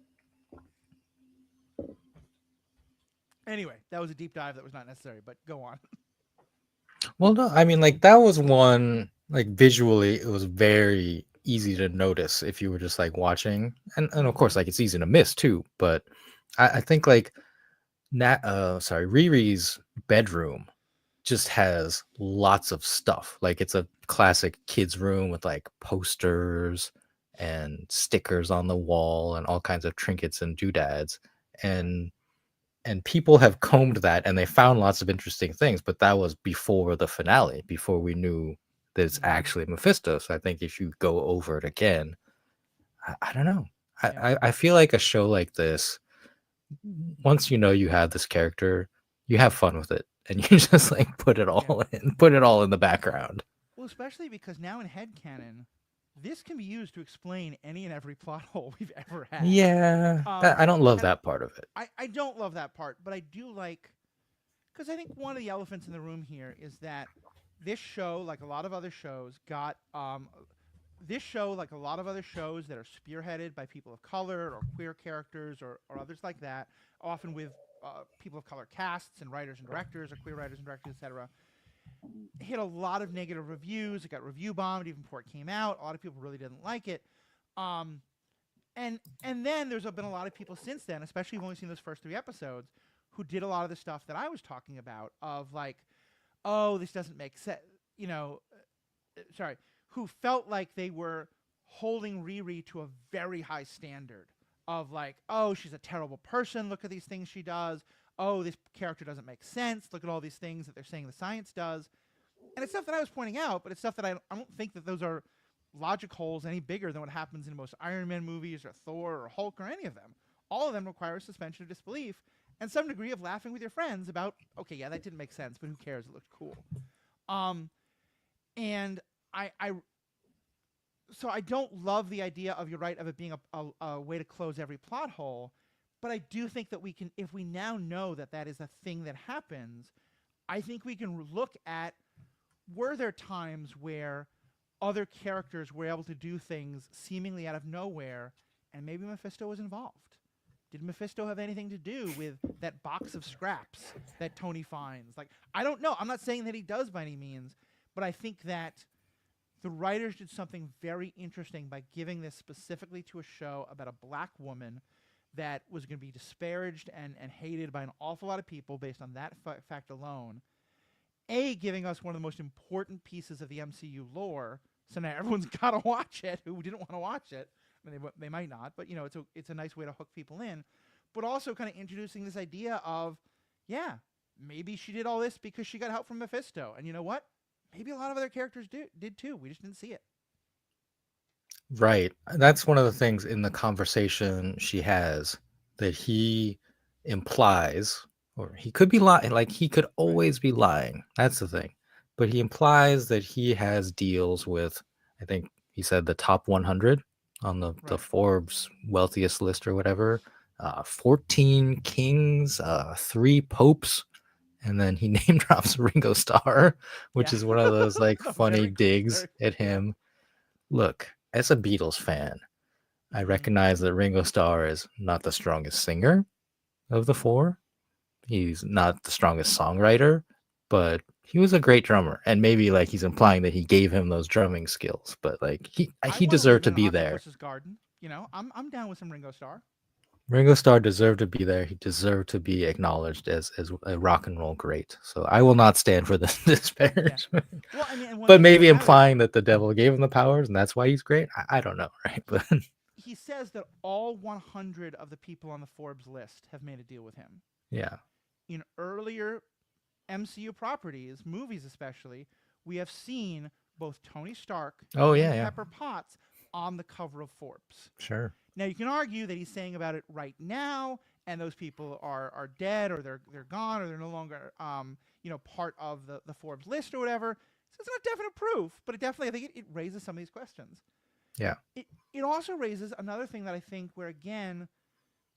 Anyway, that was a deep dive that was not necessary, but go on. Well, no, I mean, like that was one like visually, it was very easy to notice if you were just like watching, and of Mm-hmm. course, like it's easy to miss too. But I think like Riri's bedroom just has lots of stuff. Like it's a classic kids room with like posters and stickers on the wall and all kinds of trinkets and doodads. Right. And people have combed that and they found lots of interesting things, but that was before the finale, before we knew that it's Hmm. actually Mephisto. So I think if you go over it again, I don't know. Yeah. I feel like a show like this, once you know you have this character, you have fun with it and you just like Yeah. put it all in the background. Well, especially because now in headcanon, this can be used to explain any and every plot hole we've ever had. Yeah, I don't love And that part of it. I don't love that part, but I do like, because I think one of the elephants in the room here is that this show, like a lot of other shows, got this show, like a lot of other shows that are spearheaded by people of color or queer characters or others like that, often with people of color casts and writers and directors or queer writers and directors, etc., hit a lot of negative reviews. It got review bombed even before it came out. A lot of people really didn't like it. Um, and then there's been a lot of people since then, especially if you've only seen those first 3 episodes, who did a lot of the stuff that I was talking about of like, oh, this doesn't make sense. You know, sorry, who felt like they were holding Riri to a very high standard of like, oh, she's a terrible person. Look at these things she does. Oh, this character doesn't make sense. Look at all these things that they're saying the science does. And it's stuff that I was pointing out, but it's stuff that I don't think that those are logic holes any bigger than what happens in most Iron Man movies or Thor or Hulk or any of them. All of them require a suspension of disbelief and some degree of laughing with your friends about, okay, yeah, that didn't make sense, but who cares? It looked cool. Um, and I so I don't love the idea of, you're right, of it being a way to close every plot hole, but I do think that we can, if we now know that that is a thing that happens, I think we can look at, were there times where other characters were able to do things seemingly out of nowhere, and maybe Mephisto was involved? Did Mephisto have anything to do with that box of scraps that Tony finds? Like, I don't know. I'm not saying that he does by any means, but I think that the writers did something very interesting by giving this specifically to a show about a black woman that was going to be disparaged and hated by an awful lot of people based on that fact alone. A, giving us one of the most important pieces of the MCU lore, so now everyone's got to watch it who didn't want to watch it. I mean, they might not, but you know, it's a nice way to hook people in. But also kind of introducing this idea of, yeah, maybe she did all this because she got help from Mephisto, and you know what? Maybe a lot of other characters did too. We just didn't see it. Right. That's one of the things in the conversation she has that he implies, or he could be lying, like he could Right. always be lying. That's the thing. But he implies that he has deals with, I think he said the top 100 on the Right. Forbes wealthiest list or whatever. 14 kings, 3 popes, and then he name drops Ringo Starr, which Yeah. is one of those like That was funny very cool. digs Very, at yeah. him. Look, as a Beatles fan, I Mm-hmm. recognize that Ringo Starr is not the strongest singer of the four. He's not the strongest songwriter, but he was a great drummer. And maybe like he's implying that he gave him those drumming skills, but like I he want to live deserved to in an be there. octopus's garden. You know, I'm down with some Ringo Starr. Ringo Starr deserved to be there. He deserved to be acknowledged as a rock and roll great. So I will not stand for this Yeah. disparagement. Well, I mean, and one But thing to maybe point out is implying that the devil gave him the powers and that's why he's great. I don't know, right? he But he says that all 100 of the people on the Forbes list have made a deal with him. yeah. In earlier MCU properties, movies especially, we have seen both Tony Stark Oh yeah, and yeah. Pepper Potts on the cover of Forbes. Sure. Now you can argue that he's saying about it right now, and those people are dead or they're gone or they're no longer part of the Forbes list or whatever. So it's not definite proof, but it definitely, I think it raises some of these questions. Yeah. It also raises another thing that I think, where again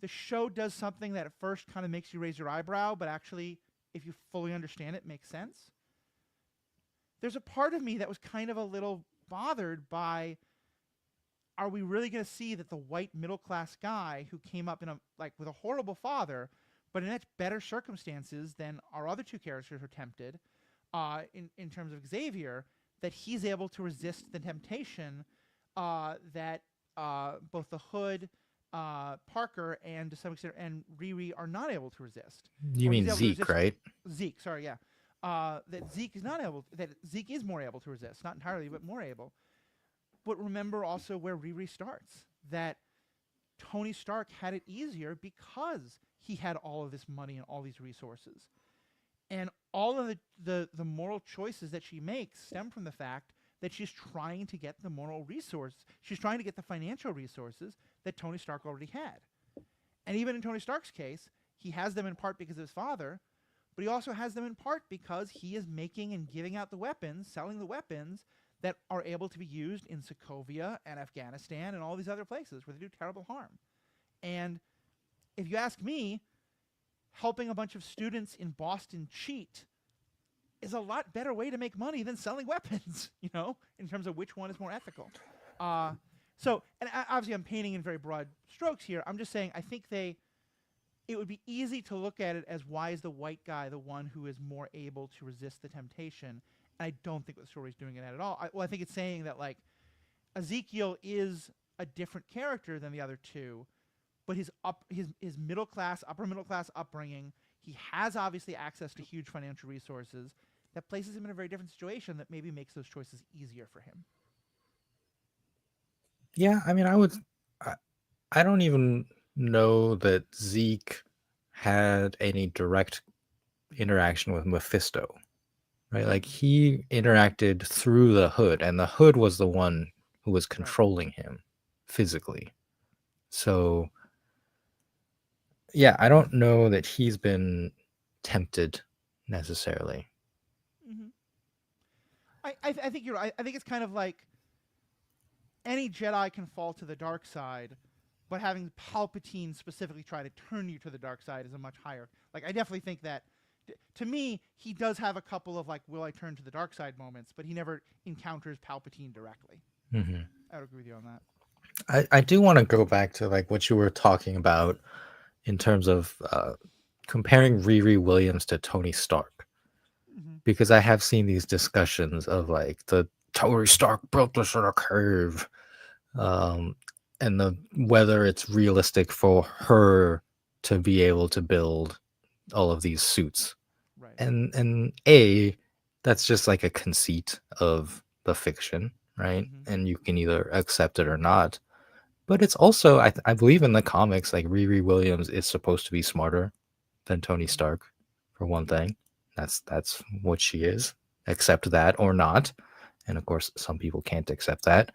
the show does something that at first kind of makes you raise your eyebrow, but actually, if you fully understand it, makes sense. There's a part of me that was kind of a little bothered by, are we really going to see that the white middle class guy who came up in a like with a horrible father, but in much better circumstances than our other two characters are tempted, in terms of Xavier, that he's able to resist the temptation that both the Hood, Parker, and to some extent and Riri are not able to resist, You or he's mean able to Zeke, resist right? Zeke. Sorry, yeah. that Zeke is not able. That Zeke is more able to resist, not entirely, but more able. But remember also where Riri starts. That Tony Stark had it easier because he had all of this money and all these resources. And all of the moral choices that she makes stem from the fact that she's trying to get the moral resource. She's trying to get the financial resources that Tony Stark already had. And even in Tony Stark's case, he has them in part because of his father, but he also has them in part because he is making and giving out the weapons, selling the weapons that are able to be used in Sokovia and Afghanistan and all these other places where they do terrible harm. And if you ask me, helping a bunch of students in Boston cheat is a lot better way to make money than selling weapons, in terms of which one is more ethical. And obviously I'm painting in very broad strokes here. I'm just saying I think it would be easy to look at it as why is the white guy the one who is more able to resist the temptation. And I don't think the story's doing it at all. I think it's saying that like Ezekiel is a different character than the other two, but his middle class, upper middle class upbringing, he has obviously access to huge financial resources that places him in a very different situation that maybe makes those choices easier for him. Yeah, I mean, I, I don't even know that Zeke had any direct interaction with Mephisto, right? Like Mm, he interacted through the Hood, and the Hood was the one who was right. controlling him physically. So, yeah, I don't know that he's been tempted necessarily. Mm-hmm. I think you're right. I think it's kind of like any Jedi can fall to the dark side, but having Palpatine specifically try to turn you to the dark side is a much higher. Like I definitely think that to me he does have a couple of like will I turn to the dark side moments, but he never encounters Palpatine directly. Hmm. I would agree with you on that. I do want to go back to like what you were talking about in terms of comparing Riri Williams to Tony Stark, Mm-hmm. because I have seen these discussions of like the Tony Stark built this on a curve, um, and the whether it's realistic for her to be able to build all of these suits, Right. and a that's just like a conceit of the fiction, right? Mm-hmm. And you can either accept it or not. But it's also I believe in the comics like Riri Williams is supposed to be smarter than Tony Mm-hmm. Stark, for one Mm-hmm. thing. That's what she is. Accept that or not. And of course, some people can't accept that.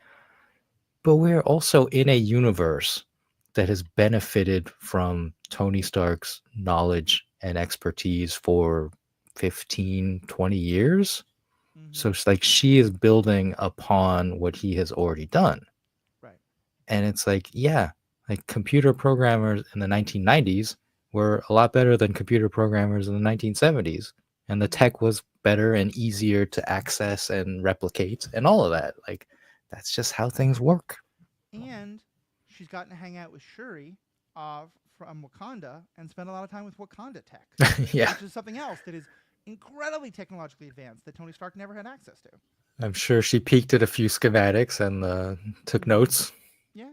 But we're also in a universe that has benefited from Tony Stark's knowledge and expertise for 15, 20 years. Mm-hmm. So it's like she is building upon what he has already done. Right. And it's like, yeah, like computer programmers in the 1990s were a lot better than computer programmers in the 1970s. And the Mm-hmm. tech was better and easier to access and replicate and all of that. Like, that's just how things work. And she's gotten to hang out with Shuri uh, from Wakanda and spend a lot of time with Wakanda tech, Yeah. which is something else that is incredibly technologically advanced that Tony Stark never had access to. I'm sure she peeked at a few schematics and took Mm-hmm. notes. Yeah,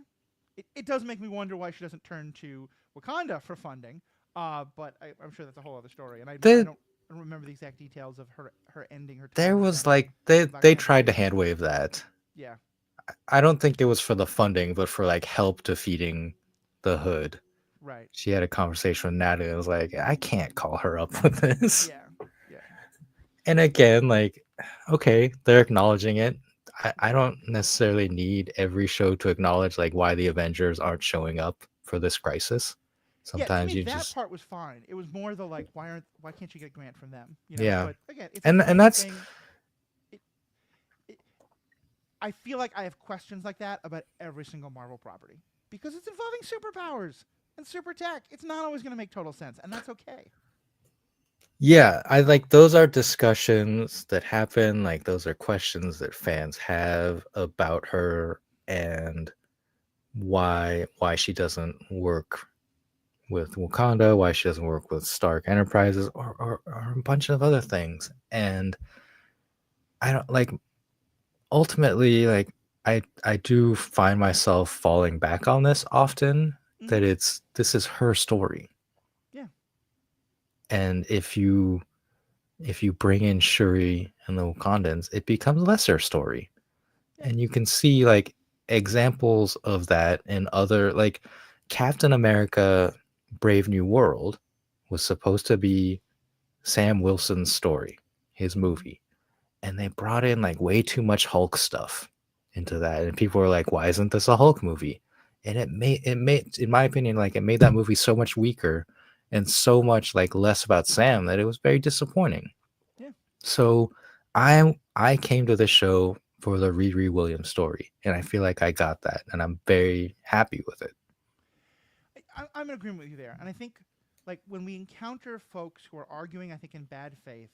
it does make me wonder why she doesn't turn to Wakanda for funding. But I'm sure that's a whole other story, and I The, don't remember the exact details of her ending her there time with was them like, in Black they Panther. tried to handwave that. Yeah. I don't think it was for the funding, but for like help defeating the Hood. Right. She had a conversation with Natalie. I was like, I can't call her up with this. Yeah. Yeah. And again, like, okay, they're acknowledging it. I Right. don't necessarily need every show to acknowledge like why the Avengers aren't showing up for this crisis. Yeah, to Sometimes me you that just part was fine. It was more the like why can't you get a grant from them? yeah. But again, it's a And funding that's thing. It, it, I feel like I have questions like that about every single Marvel property because it's involving superpowers and super tech. It's not always going to make total sense, and that's okay. yeah, I like those are discussions that happen, like those are questions that fans have about her and why she doesn't work with Wakanda, why she doesn't work with Stark Enterprises, or a bunch of other things. And I don't like ultimately like I do find myself falling back on this often Mm-hmm. that this is her story. Yeah. And if you if you bring in Shuri and the Wakandans, it becomes lesser story. Yeah. And you can see like examples of that in other like Captain America Brave New World was supposed to be Sam Wilson's story, his Mm-hmm. movie. And they brought in like way too much Hulk stuff into that. And people were like, why isn't this a Hulk movie? And it made in my opinion, like it made that movie so much weaker and so much like less about Sam that it was very disappointing. Yeah. So I came to this show for the Riri Williams story, and I feel like I got that, and I'm very happy with it. I'm in agreement with you there, and I think like when we encounter folks who are arguing, I think in bad faith,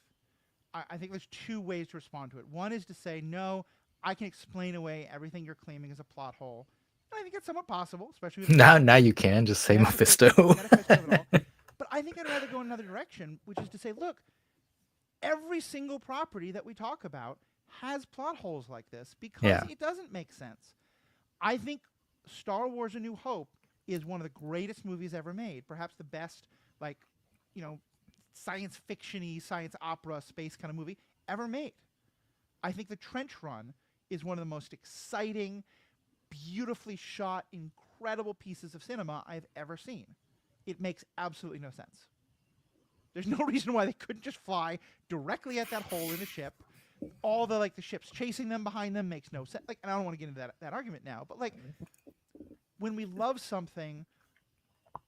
I think there's two ways to respond to it. One is to say, no, I can explain away everything you're claiming as a plot hole. And I think it's somewhat possible, especially with Now Mephisto. you can just say Mephisto, Mephisto. Mephisto of it all. But I think I'd rather go in another direction, which is to say, look, every single property that we talk about has plot holes like this because Yeah. it doesn't make sense. I think Star Wars: A New Hope is one of the greatest movies ever made, perhaps the best, like, you know, science fiction-y, science opera, space kind of movie ever made. I think The Trench Run is one of the most exciting, beautifully shot, incredible pieces of cinema I've ever seen. It makes absolutely no sense. There's no reason why they couldn't just fly directly at that hole in the ship. All the like the ships chasing them behind them makes no sense. Like, and I don't want to get into that argument now, but like when we love something,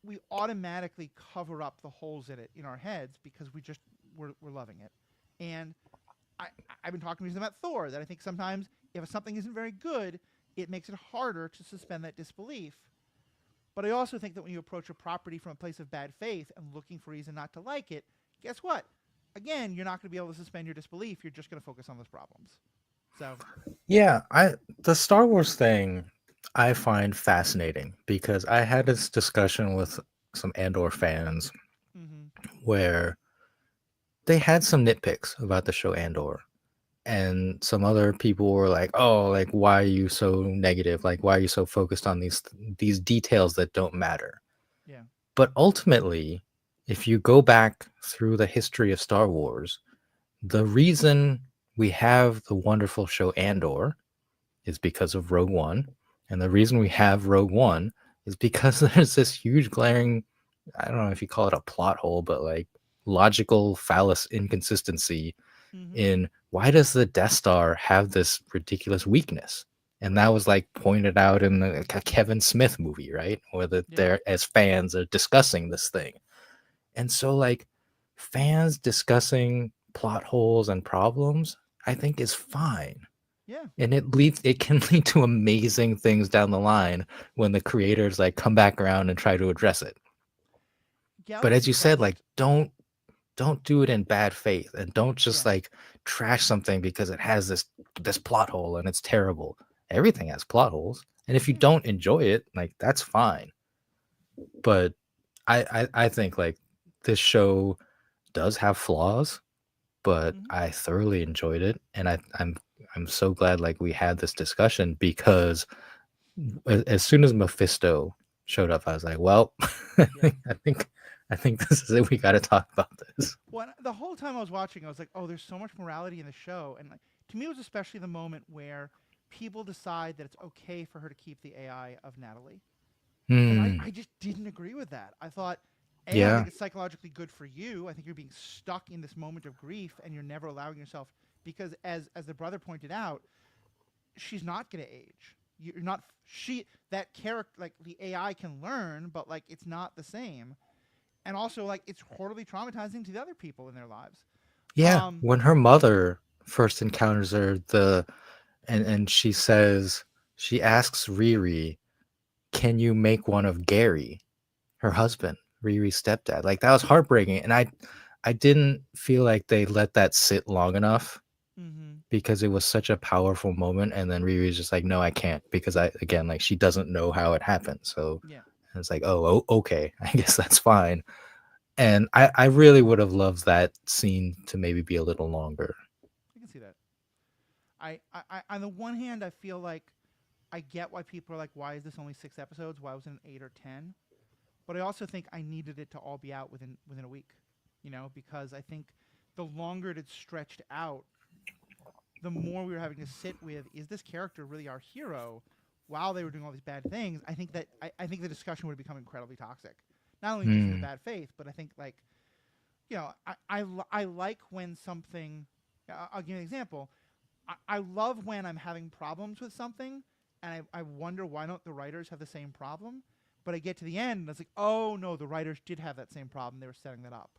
we automatically cover up the holes in it in our heads because we're loving it. And I I've been talking to them about Thor that I think sometimes if something isn't very good, it makes it harder to suspend that disbelief. But I also think that when you approach a property from a place of bad faith and looking for reason not to like it, guess what? Again, you're not going to be able to suspend your disbelief. You're just going to focus on those problems. So, Yeah, I the Star Wars thing I find fascinating because I had this discussion with some Andor fans mm-hmm. where they had some nitpicks about the show Andor. And some other people were like, "Oh, like why are you so negative? Like why are you so focused on these details that don't matter?" Yeah. But ultimately, if you go back through the history of Star Wars, the reason we have the wonderful show Andor is because of Rogue One, and the reason we have Rogue One is because there's this huge glaring, I don't know if you call it a plot hole, but like logical phallus inconsistency Mm-hmm. in why does the Death Star have this ridiculous weakness? And that Right. was like pointed out in the Kevin Smith movie, right? Where Yeah. they're as fans are discussing this thing. And so like fans discussing plot holes and problems, I think is fine. Yeah. And it can lead to amazing things down the line when the creators like come back around and try to address it. But as Galaxy you said, like Quest. don't do it in bad faith and don't just Yeah. like trash something because it has this plot hole and it's terrible. Everything has plot holes, and if you Yeah. don't enjoy it, like that's fine. But I think like this show does have flaws, but Mm-hmm. I thoroughly enjoyed it, and I'm so glad like we had this discussion because as soon as Mephisto showed up, I was like, well, I Yeah. think I think I think this is it. We got to talk about this. Well, the whole time I was watching, I was like, "Oh, there's so much morality in the show," and like, to me, it was especially the moment where people decide that it's okay for her to keep the AI of Natalie, and Hmm. I just didn't agree with that. I thought, A, I don't Yeah. think it's psychologically good for you. I think you're being stuck in this moment of grief and you're never allowing yourself because as the brother pointed out, she's not going to age. You're not she that character like the AI can learn, but like it's not the same. And also like it's horribly traumatizing to the other people in their lives. Yeah. Um When her mother first encounters her, and she says she asks Riri, "Can you make one of Gary, her husband, Riri's stepdad?" Like that was heartbreaking, and I didn't feel like they let that sit long enough mhm. because it was such a powerful moment. And then Riri's just like, "No, I can't," because I again like she doesn't know how it happened. So Yeah. and it's like, okay, I guess that's fine. And I really would have loved that scene to maybe be a little longer. I can see that. On the one hand I feel like I get why people are like why is this only 6 episodes? Why wasn't it 8 or 10? But I also think I needed it to all be out within a week, because I think the longer it had stretched out, the more we were having to sit with, is this character really our hero while they were doing all these bad things? I think the discussion would become incredibly toxic. Not only just from the Hmm. bad faith, but I think like, I like when something. I'll give you an example. I love when I'm having problems with something, and I wonder why don't the writers have the same problem. But I get to the end, and it's like, oh no, the writers did have that same problem. They were setting that up.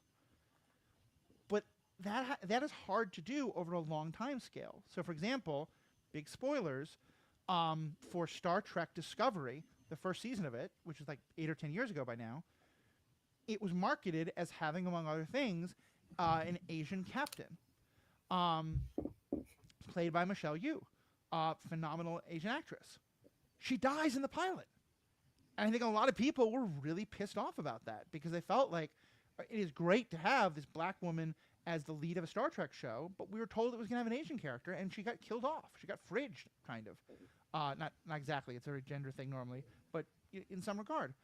But that is hard to do over a long time scale. So, for example, big spoilers for Star Trek Discovery, the first season of it, which is like 8 or 10 years ago by now, it was marketed as having, among other things, an Asian captain, um, played by Michelle Yeoh, phenomenal Asian actress. She dies in the pilot. And I think a lot of people were really pissed off about that because they felt like it is great to have this black woman as the lead of a Star Trek show, but we were told it was going to have an Asian character, and she got killed off. She got fridged, kind of. Not exactly. It's a gender thing normally, but in some regard.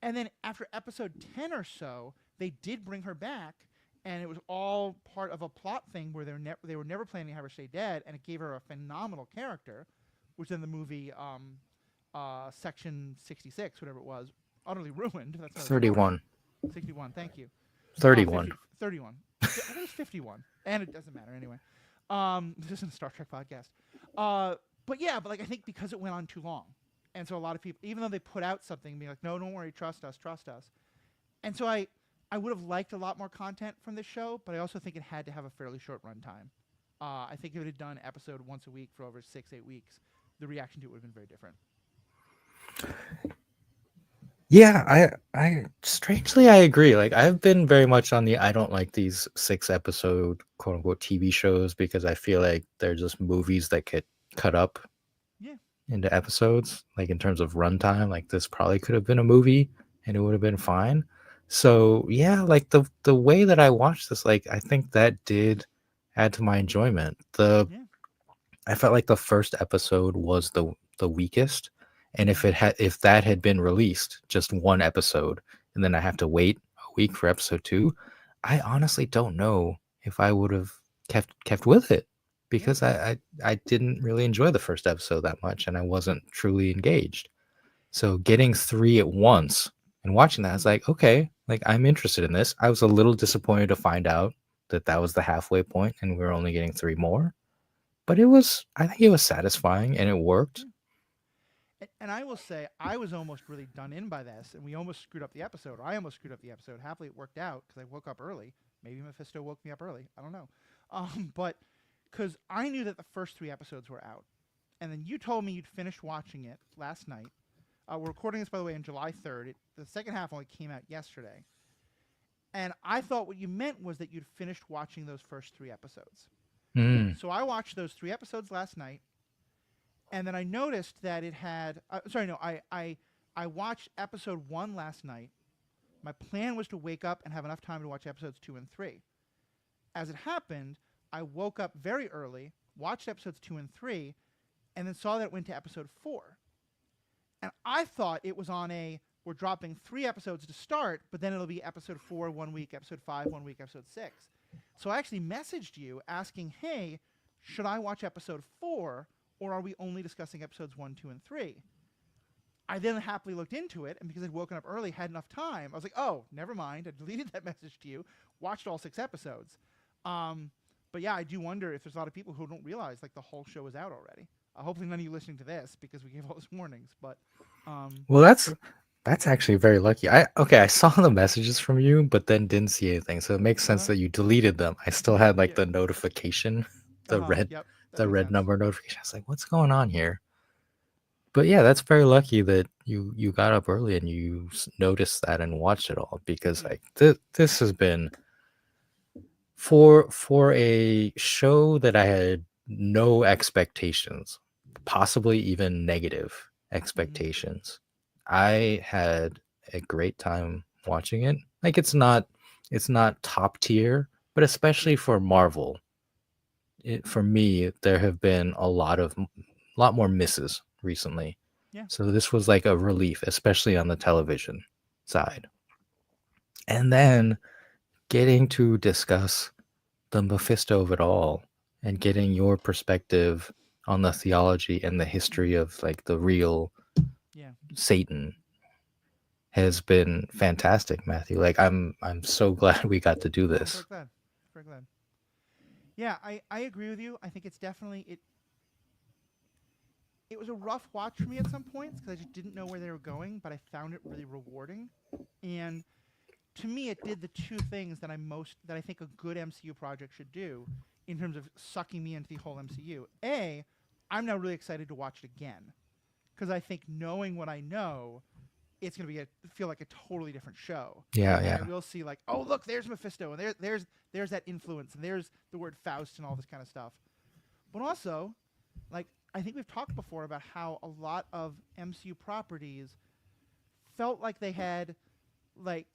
And then after episode 10 or so, they did bring her back, and it was all part of a plot thing where they were never planning to have her stay dead, and it gave her a phenomenal character, which in the movie Section 66, whatever it was, utterly ruined. That's another story. 31. 61, thank you. 31. 31. I think it was 51. And it doesn't matter anyway. This isn't a Star Trek podcast. But yeah, but like I think because it went on too long. And so a lot of people, even though they put out something, being like, no, don't worry, trust us, trust us. And so I would have liked a lot more content from this show, but I also think it had to have a fairly short runtime. I think if it had done episode once a week for over 6-8 weeks, the reaction to it would have been very different. Yeah, I strangely I agree. Like I've been very much on the I don't like these 6 episode quote unquote TV shows because I feel like they're just movies that get cut up Yeah, into episodes. Like in terms of runtime, like this probably could have been a movie and it would have been fine. So yeah, like the way that I watched this, like I think that did add to my enjoyment. The yeah. I felt like the first episode was the weakest, and Mm-hmm. if that had been released, just one episode, and then I have to wait a week for episode 2, I honestly don't know if I would have kept with it Yeah, because I didn't really enjoy the first episode that much, and I wasn't truly engaged. So getting 3 at once and watching that, I was mm-hmm. like, okay, like I'm interested in this. I was a little disappointed to find out that that was the halfway point, and we were only getting 3 more, but I think it was satisfying and it worked. Yeah. And I will say, I was almost really done in by this, and we almost screwed up the episode. Or I almost screwed up the episode. Happily, it worked out because I woke up early. Maybe Mephisto woke me up early. I don't know. But because I knew that the first 3 episodes were out, and then you told me you'd finished watching it last night. We're recording this, by the way, on July 3rd. The second half only came out yesterday. And I thought what you meant was that you'd finished watching those first 3 episodes. Mm. So I watched those 3 episodes last night, and then I noticed that it had. Sorry, no, I watched episode 1 last night. My plan was to wake up and have enough time to watch episodes 2 and 3. As it happened, I woke up very early, watched episodes 2 and 3, and then saw that it went to episode 4. And I thought it was on a we're dropping 3 episodes to start, but then it'll be episode 4 1 week, episode 5 1 week, episode 6. So I actually messaged you asking, hey, should I watch episode 4, or are we only discussing episodes 1, 2, and 3? I then happily looked into it, and because I'd woken up early, had enough time, I was like, oh, never mind. I deleted that message to you, watched all 6 episodes. But yeah, I do wonder if there's a lot of people who don't realize like the whole show is out already. Hopefully none of you listening to this because we gave all those warnings. But Well, that's actually very lucky. I saw the messages from you, but then didn't see anything. So it makes sense uh, that you deleted them. I still had like yeah, the notification, the red yep, that the makes red sense. number notification. I was like, what's going on here? But yeah, that's very lucky that you got up early and you noticed that and watched it all because Yeah, like this has been for a show that I had no expectations, possibly even negative mm-hmm. expectations. I had a great time watching it. Like it's not top tier, but Yeah, especially for Marvel, for me there have been lot more misses recently. yeah, So this was like a relief, especially on the television side. And then getting to discuss the Mephisto of it all and getting your perspective on the theology and the history Mm-hmm. of like the real Yeah. Satan has been fantastic, Matthew. Like I'm so glad we got to do I'm very this. glad. Very glad. Yeah, I agree with you. I think it's definitely it was a rough watch for me at some points because I just didn't know where they were going, but I found it really rewarding. And to me, it did the two things that I think a good MCU project should do in terms of sucking me into the whole MCU. I'm now really excited to watch it again because I think knowing what I know, it's going to feel like a totally different show. Yeah, And yeah. I will see like, oh look, there's Mephisto, and there's that influence, and there's the word Faust and all this kind of stuff. But also, like I think we've talked before about how a lot of MCU properties felt like they had like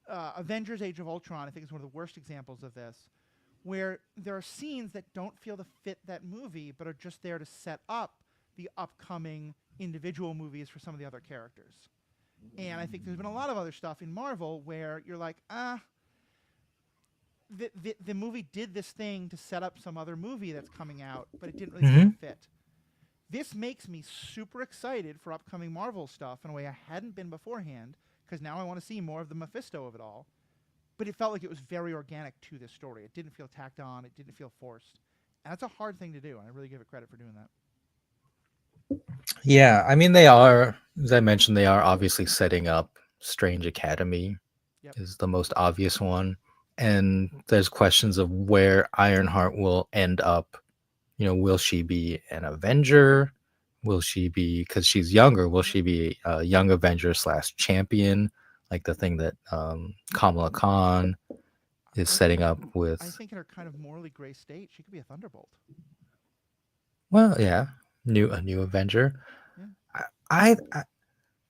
Avengers: Age of Ultron. I think is one of the worst examples of this, where there are scenes that don't feel to fit that movie, but are just there to set up the upcoming individual movies for some of the other characters. And I think there's been a lot of other stuff in Marvel where you're like, the movie did this thing to set up some other movie that's coming out, but it didn't really feel to Hmm. fit. This makes me super excited for upcoming Marvel stuff in a way I hadn't been beforehand, because now I want to see more of the Mephisto of it all. But it felt like it was very organic to this story. It didn't feel tacked on. It didn't feel forced. And that's a hard thing to do, and I really give it credit for doing that. Yeah, I mean they are, as I mentioned, they are obviously setting up Strange Academy Yep. is the most obvious one. And there's questions of where Ironheart will end up. You know, will she be an Avenger? Will she be, because she's younger, will Yep. she be a young Avenger slash champion, like the thing that Kamala Khan is I setting think up I with? think in her kind of morally gray state, she could be a Thunderbolt. Well, yeah, a new Avenger. Yeah. I, I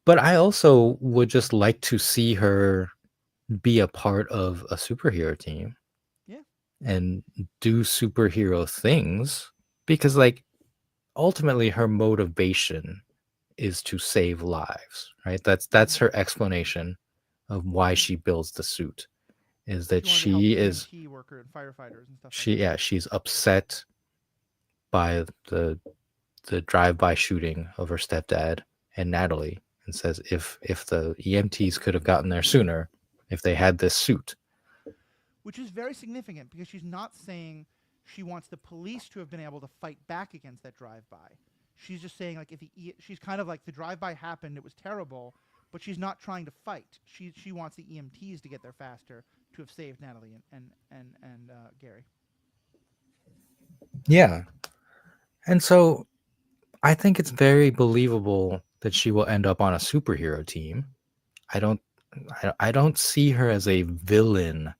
but I also would just like to see her be a part of a superhero team Yeah. and do superhero things because like ultimately her motivation is to save lives, right? That's Mm-hmm. her explanation of why she builds the suit is that She wanted to help she is EMT worker and firefighters and stuff like she that. yeah, she's upset by the drive-by shooting of her stepdad and Natalie and says if the EMTs could have gotten there sooner if they had this suit. Which is very significant because she's not saying she wants the police to have been able to fight back against that drive-by. She's just saying like she's kind of like the drive-by happened, it was terrible, but she's not trying to fight. She wants the EMTs to get there faster to have saved Natalie and Gary. Yeah. And so I think it's very believable that she will end up on a superhero team. I don't I don't see her as a villain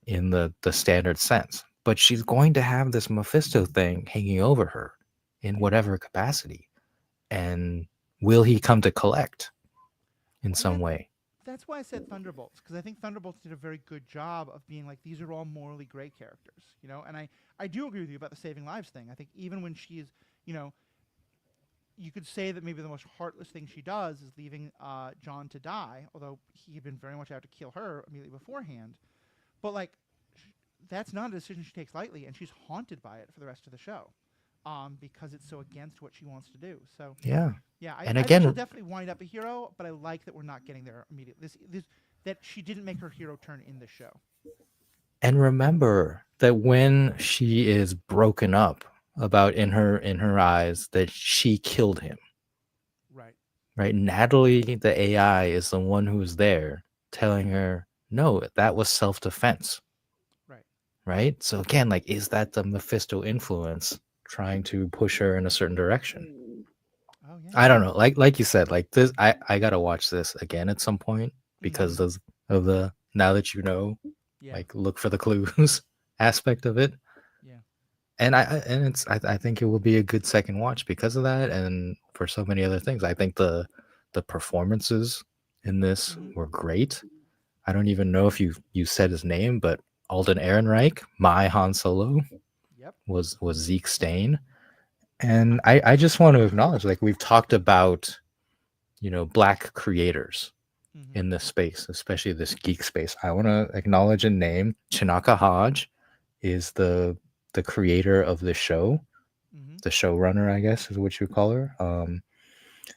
in the standard sense, but she's going to have this Mephisto thing hanging over her in Yeah. whatever capacity. And will he come to collect in Well, and some way? that's why I said Thunderbolts because I think Thunderbolts did a very good job of being like these are all morally gray characters, you know. And I do agree with you about the saving lives thing. I think even when she's, you know, you could say that maybe the most heartless thing she does is leaving John to die, although he had been very much out to kill her immediately beforehand. But like, that's not a decision she takes lightly, and she's haunted by it for the rest of the show, because it's so against what she wants to do. So Yeah. yeah, And I think she'll again, definitely wind up a hero, but I like that we're not getting there immediately. This that she didn't make her hero turn in this show. and remember that when she is broken up about in her eyes that she killed him, Right, right? Natalie, the AI, is the one who's there telling her, no, that was self defense, right. right? So again, like, is that the Mephisto influence trying to push her in a certain direction? Oh yeah. I don't know. Like you said, like this, I gotta watch this again at some point Mm-hmm. because of the now that you know, Yeah, like look for the clues aspect of it. yeah. And I think it will be a good second watch because of that and for so many other things. I think the performances in this Mm-hmm. were great. I don't even know if you said his name, but Alden Ehrenreich, my Han Solo, Yep. was Zeke Stain. I, And I just want to acknowledge, like we've talked about, you know, black creators Mm-hmm. in this space, especially this geek space. I want to acknowledge a name. Chinaka Hodge is the creator of the show, Mm-hmm. the showrunner, I guess is what you would call her.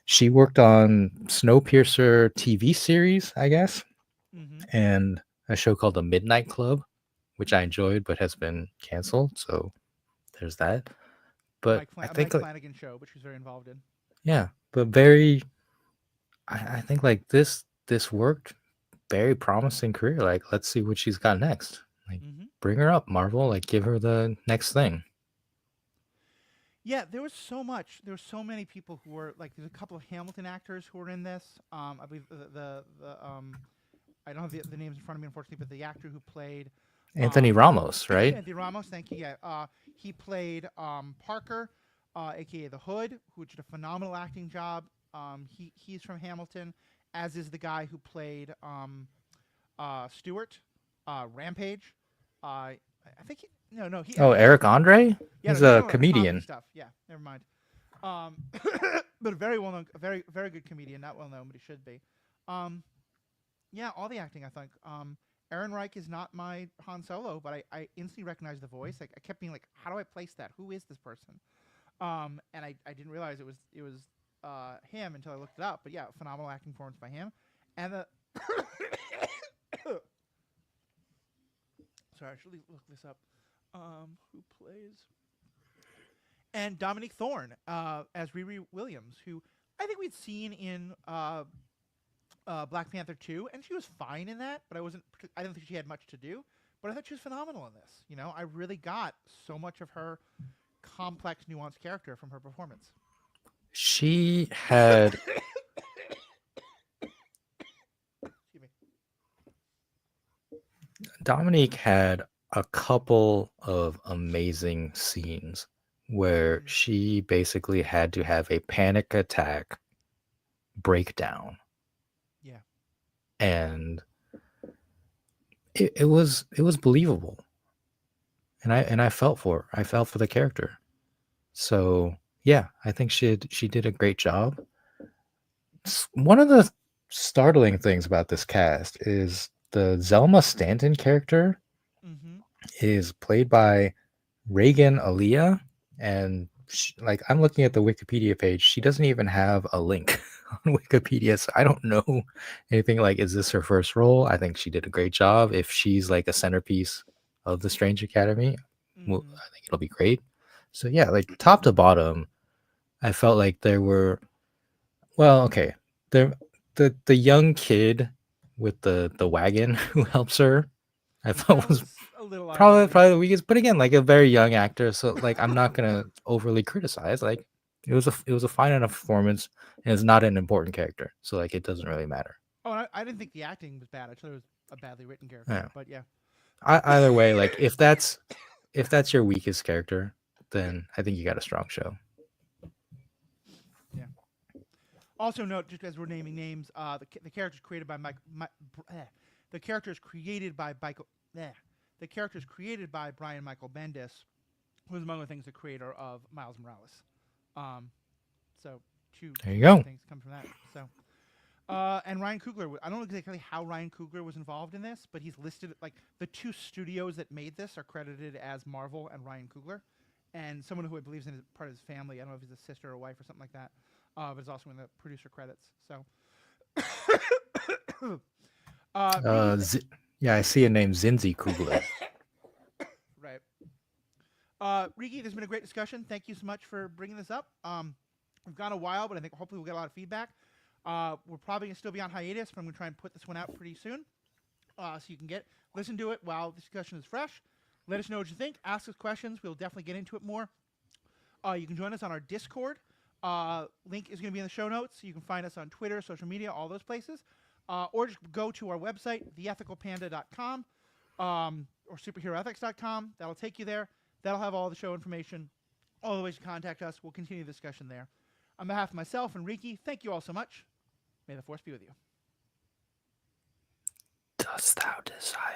She worked on Snowpiercer TV series, I guess, Mm-hmm. and a show called The Midnight Club, which I enjoyed but has been canceled. So there's that. But I Mike think like Flanagan show, which she was very involved in. yeah, but very I think like this worked, very promising career. Like let's see what she's got next. Like Mm-hmm. bring her up, Marvel. Like give her the next thing. Yeah, there was so much. There were so many people who were like. There's a couple of Hamilton actors who were in this. I believe the I don't have the names in front of me, unfortunately, but the actor who played Anthony um, Ramos, right? Anthony Ramos, thank you. Yeah, he played Parker, aka the Hood, who did a phenomenal acting job. He's from Hamilton, as is the guy who played Stewart, Rampage. I think no he Oh, Eric Andre? yeah no He's he's a doing a lot of comedy comedian. stuff. Yeah, never mind. Um, but a very well known, very good comedian. Not well known, but he should be. Um, yeah, all the acting I think. Aaron Reich is not my Han Solo, but I instantly recognized the voice. Like I kept being like, how do I place that? Who is this person? And I didn't realize it was him until I looked it up. But yeah, phenomenal acting performance by him. And the sorry, I should look this up. Who plays? And Dominique Thorne as Riri Williams, who I think we'd seen in Black Panther 2, and she was fine in that, but I didn't think she had much to do, but I thought she was phenomenal in this. You know, I really got so much of her complex, nuanced character from her performance. She had Excuse me. Dominique had a couple of amazing scenes where Mm-hmm. she basically had to have a panic attack breakdown, Yeah. and it was believable, and I felt for her. I felt for the character. So yeah, I think she did a great job. One of the startling things about this cast is the Zelma Stanton character Mm-hmm. is played by Reagan Aaliyah, and like I'm looking at the Wikipedia page, she doesn't even have a link on Wikipedia, so I don't know anything. Like, is this her first role? I think she did a great job. If she's like a centerpiece of the Strange Academy, well, Mm-hmm. I think it'll be great. So yeah, like top to bottom, I felt like there were well, okay, there the young kid with the wagon who helps her, I thought That was was a little probably unnerving. probably the weakest, but again, like a very young actor, so like I'm not gonna overly criticize. Like it was a fine enough performance, and it's not an important character, so like it doesn't really matter. Oh, and I didn't think the acting was bad. I thought it was a badly written character, Yeah. but yeah. Either way, like if that's your weakest character, then I think you got a strong show. Yeah. Also note, just as we're naming names, the characters created by the characters created by Michael. The characters created by Brian Michael Bendis, who was among other things the creator of Miles Morales. Um, so There you two good go. things come from that. So. And Ryan Coogler, I don't know exactly how Ryan Coogler was involved in this, but he's listed like the two studios that made this are credited as Marvel and Ryan Coogler, and someone who I believe is in part of his family. I don't know if he's a sister or a wife or something like that, but is also in the producer credits. So, Riki, Yeah, I see a name, Zinzi Kugler. right? Riki, there's been a great discussion. Thank you so much for bringing this up. We've gone a while, but I think hopefully we'll get a lot of feedback. We're probably gonna still be on hiatus, but I'm gonna try and put this one out pretty soon, so you can listen to it while the discussion is fresh. Let us know what you think. Ask us questions. We'll definitely get into it more. You can join us on our Discord. Link is gonna be in the show notes. You can find us on Twitter, social media, all those places, or just go to our website, theethicalpanda.com, or superheroethics.com. That'll take you there. That'll have all the show information, all the ways to contact us. We'll continue the discussion there. On behalf of myself and Riki, thank you all so much. May the force be with you. Dost thou desire?